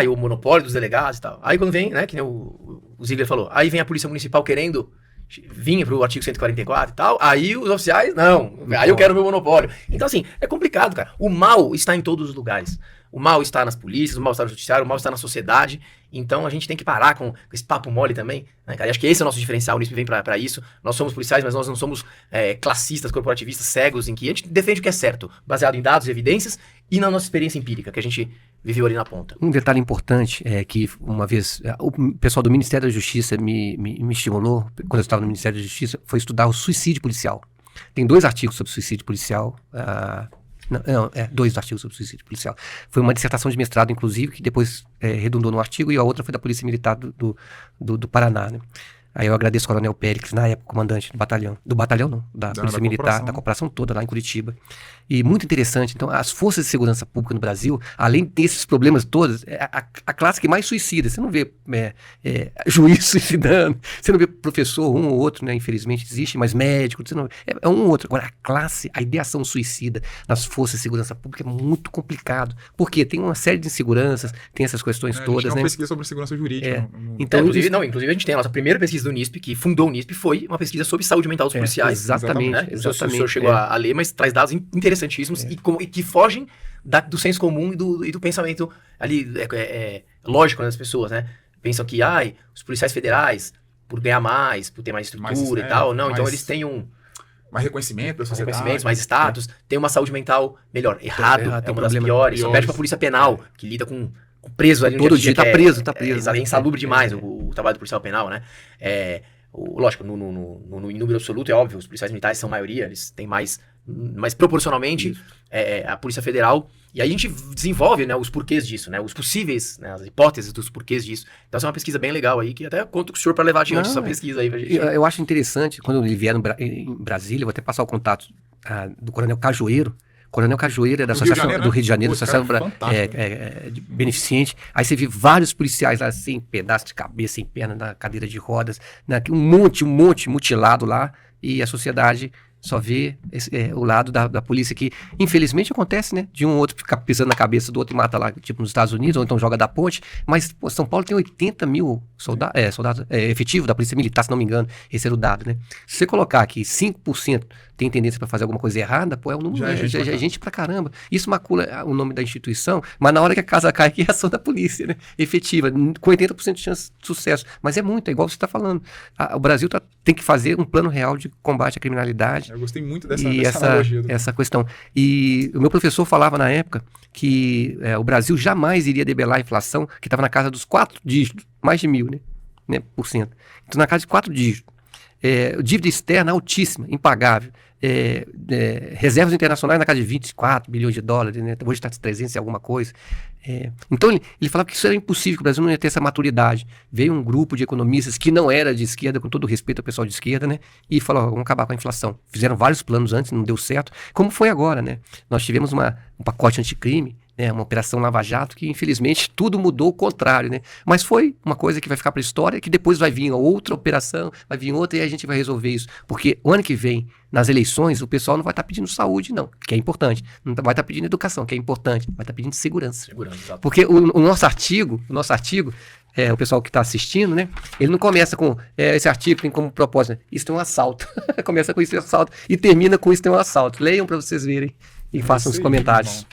E o monopólio dos delegados e tal. Aí quando vem, né, que nem o Ziegler falou, aí vem a Polícia Municipal querendo vinha pro artigo 144 e tal, aí os oficiais, não, aí eu quero o meu monopólio. Então assim, é complicado, cara. O mal está em todos os lugares. O mal está nas polícias, o mal está no judiciário, o mal está na sociedade. Então a gente tem que parar com esse papo mole também, né, cara? E acho que esse é o nosso diferencial, o Unisp vem pra isso. Nós somos policiais, mas nós não somos classistas, corporativistas, cegos, em que a gente defende o que é certo, baseado em dados, evidências e na nossa experiência empírica, que a gente viveu ali na ponta. Um detalhe importante é que uma vez o pessoal do Ministério da Justiça me estimulou, quando eu estava no Ministério da Justiça, foi estudar o suicídio policial. Tem 2 artigos sobre suicídio policial, 2 artigos sobre suicídio policial. Foi uma dissertação de mestrado, inclusive, que depois redundou no artigo, e a outra foi da Polícia Militar do Paraná, né? Aí eu agradeço ao Coronel Périx, na época, comandante do batalhão. Do batalhão não, da Polícia Militar, da corporação toda lá em Curitiba. E muito interessante, então, as forças de segurança pública no Brasil, além desses problemas todos, é a classe que mais suicida. Você não vê juiz suicidando, você não vê professor, um ou outro, né? Infelizmente existe, mas médico, você não vê, é um ou outro. Agora, a ideação suicida nas forças de segurança pública é muito complicado. Por quê? Tem uma série de inseguranças, tem essas questões todas, a gente tem né? uma pesquisa sobre segurança jurídica. Então, inclusive a gente tem a nossa primeira pesquisa do Unisp, que fundou o Unisp, foi uma pesquisa sobre saúde mental dos policiais. Exatamente. Né? O senhor chegou a ler, mas traz dados interessantíssimos e que fogem do senso comum e do pensamento ali lógico das pessoas, né? Pensam que os policiais federais, por ganhar mais, por ter mais estrutura e tal, não, então eles têm mais reconhecimento da sociedade, mais status, tem uma saúde mental melhor. Errado, é uma das piores. Só pede pra polícia penal, que lida com preso ali no todo dia, tá preso. É insalubre demais o trabalho do policial penal, né? Lógico, no número absoluto, é óbvio, os policiais militares são a maioria, eles têm mais proporcionalmente a Polícia Federal. E aí a gente desenvolve, né, os porquês disso, né? Os possíveis, né, as hipóteses dos porquês disso. Então essa é uma pesquisa bem legal aí, que até conto com o senhor para levar adiante essa pesquisa aí pra gente. Eu acho interessante, quando ele vier em Brasília, eu vou até passar o contato do Coronel Cajueiro. Coronel Cajueiro é da Associação do Rio de Janeiro, Associação de Beneficente. Aí você vê vários policiais lá, sem pedaço de cabeça, sem perna, na cadeira de rodas, um monte mutilado lá, e a sociedade só vê o lado da polícia que, infelizmente, acontece, né? De um ou outro ficar pisando na cabeça do outro e mata lá, tipo nos Estados Unidos, ou então joga da ponte. Mas São Paulo tem 80 mil soldados efetivos da Polícia Militar, se não me engano. Esse era o dado, né? Se você colocar que 5% tem tendência para fazer alguma coisa errada, é um número, já é gente pra caramba. Isso macula o nome da instituição, mas na hora que a casa cai, que é a ação da polícia, né? Efetiva, com 80% de chance de sucesso. Mas é muito, é igual você está falando. O Brasil tem que fazer um plano real de combate à criminalidade. Eu gostei muito dessa analogia. Essa questão. E o meu professor falava na época que o Brasil jamais iria debelar a inflação, que estava na casa dos 4 dígitos, mais de 1.000, né, por cento. Então, na casa de 4 dígitos. Dívida externa altíssima, impagável. reservas internacionais na casa de 24 bilhões de dólares, né? Hoje está 300 e alguma coisa. Então ele falava que isso era impossível, que o Brasil não ia ter essa maturidade. Veio um grupo de economistas que não era de esquerda, com todo respeito ao pessoal de esquerda, né? E falou, vamos acabar com a inflação. Fizeram vários planos antes, não deu certo. Como foi agora, né? Nós tivemos um pacote anticrime, né, uma operação Lava Jato, que infelizmente tudo mudou o contrário, né? Mas foi uma coisa que vai ficar para a história, que depois vai vir outra operação, vai vir outra e a gente vai resolver isso. Porque o ano que vem, nas eleições, o pessoal não vai estar pedindo saúde, não, que é importante. Não vai estar pedindo educação, que é importante. Vai estar pedindo segurança. Porque o nosso artigo, o pessoal que está assistindo, né? Ele não começa com esse artigo tem como propósito, isso é um assalto. Começa com isso é um assalto e termina com isso é um assalto. Leiam para vocês verem e façam os comentários.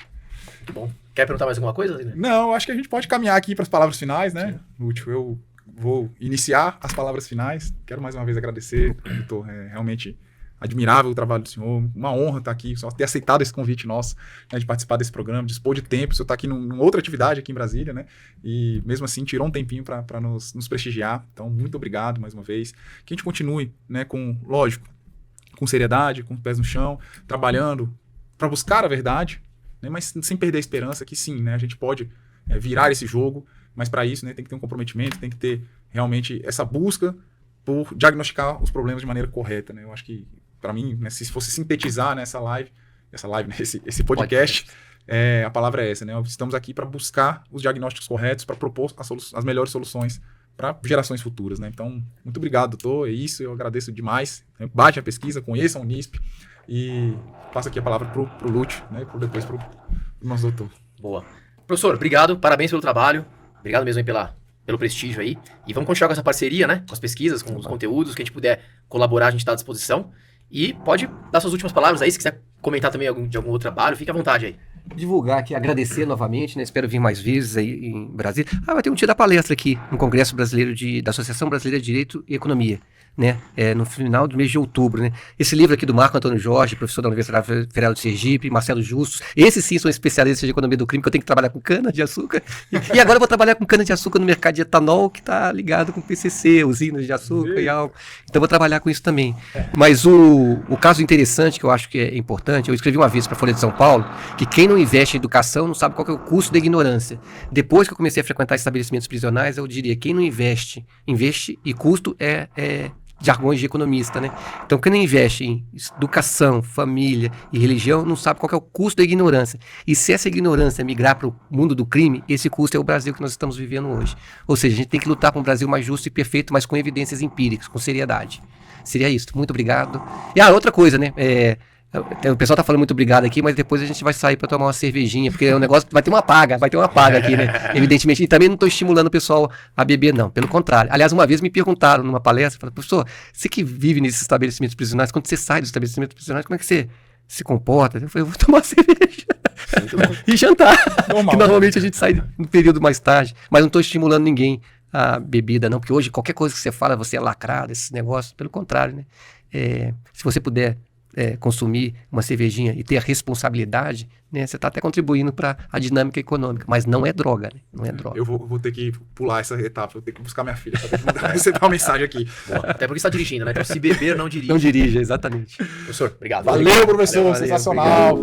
Muito bom. Quer perguntar mais alguma coisa, Lina? Não, acho que a gente pode caminhar aqui para as palavras finais, né? Lúcio, eu vou iniciar as palavras finais. Quero mais uma vez agradecer, doutor. É realmente admirável o trabalho do senhor. Uma honra estar aqui, só ter aceitado esse convite nosso, né, de participar desse programa, dispor de tempo. O senhor está aqui numa outra atividade aqui em Brasília, né? E mesmo assim tirou um tempinho para nos prestigiar. Então, muito obrigado mais uma vez. Que a gente continue, né, lógico, com seriedade, com os pés no chão, trabalhando para buscar a verdade, né, mas sem perder a esperança que sim, né, a gente pode virar esse jogo, mas para isso, né, tem que ter um comprometimento, tem que ter realmente essa busca por diagnosticar os problemas de maneira correta, né? Eu acho que, para mim, né, se fosse sintetizar nessa live, né, esse podcast, a palavra é essa, né? Estamos aqui para buscar os diagnósticos corretos, para propor as melhores soluções para gerações futuras, né? Então, muito obrigado, doutor, é isso, eu agradeço demais. Bate a pesquisa, conheça a Unisp e passo aqui a palavra pro Lúcio, né? Depois pro nosso doutor. Boa. Professor, obrigado, parabéns pelo trabalho, obrigado mesmo aí pelo prestígio aí, e vamos continuar com essa parceria, né? Com as pesquisas, com os conteúdos, que a gente puder colaborar, a gente está à disposição. E pode dar suas últimas palavras aí, se quiser comentar também de algum outro trabalho, fique à vontade aí. Divulgar aqui, agradecer novamente, né? Espero vir mais vezes aí em Brasília. Vai ter um dia da palestra aqui no Congresso Brasileiro da Associação Brasileira de Direito e Economia, né? No final do mês de outubro, né? Esse livro aqui do Marco Antônio Jorge, professor da Universidade Federal de Sergipe, Marcelo Justus, esses sim são especialistas de economia do crime, que eu tenho que trabalhar com cana-de-açúcar. E agora eu vou trabalhar com cana-de-açúcar no mercado de etanol, que está ligado com PCC, usinas de açúcar e álcool. Então eu vou trabalhar com isso também. Mas o caso interessante, que eu acho que é importante, eu escrevi uma vez para a Folha de São Paulo, que quem não investe em educação não sabe qual que é o custo da ignorância. Depois que eu comecei a frequentar estabelecimentos prisionais, eu diria, quem não investe e custo é jargões de economista, né? Então, quem não investe em educação, família e religião não sabe qual que é o custo da ignorância. E se essa ignorância migrar para o mundo do crime, esse custo é o Brasil que nós estamos vivendo hoje. Ou seja, a gente tem que lutar para um Brasil mais justo e perfeito, mas com evidências empíricas, com seriedade. Seria isso. Muito obrigado. E outra coisa, né? O pessoal tá falando muito obrigado aqui, mas depois a gente vai sair para tomar uma cervejinha, porque o negócio vai ter uma paga aqui, né? Evidentemente. E também não estou estimulando o pessoal a beber, não. Pelo contrário. Aliás, uma vez me perguntaram numa palestra, falaram, professor, você que vive nesses estabelecimentos prisionais, quando você sai dos estabelecimentos prisionais, como é que você se comporta? Eu falei, eu vou tomar cerveja. E jantar. Que normalmente a gente sai no período mais tarde. Mas não estou estimulando ninguém a bebida, não, porque hoje qualquer coisa que você fala, você é lacrado, esses negócios. Pelo contrário, né? Se você puder consumir uma cervejinha e ter a responsabilidade, né, você está até contribuindo para a dinâmica econômica, mas não é droga, né? Não é droga. Eu vou ter que pular essa etapa, vou ter que buscar minha filha para receber uma mensagem aqui. Boa. Até porque você está dirigindo, né? Então, se beber, não dirija. Não dirija, exatamente. Professor, obrigado. Valeu, professor, sensacional.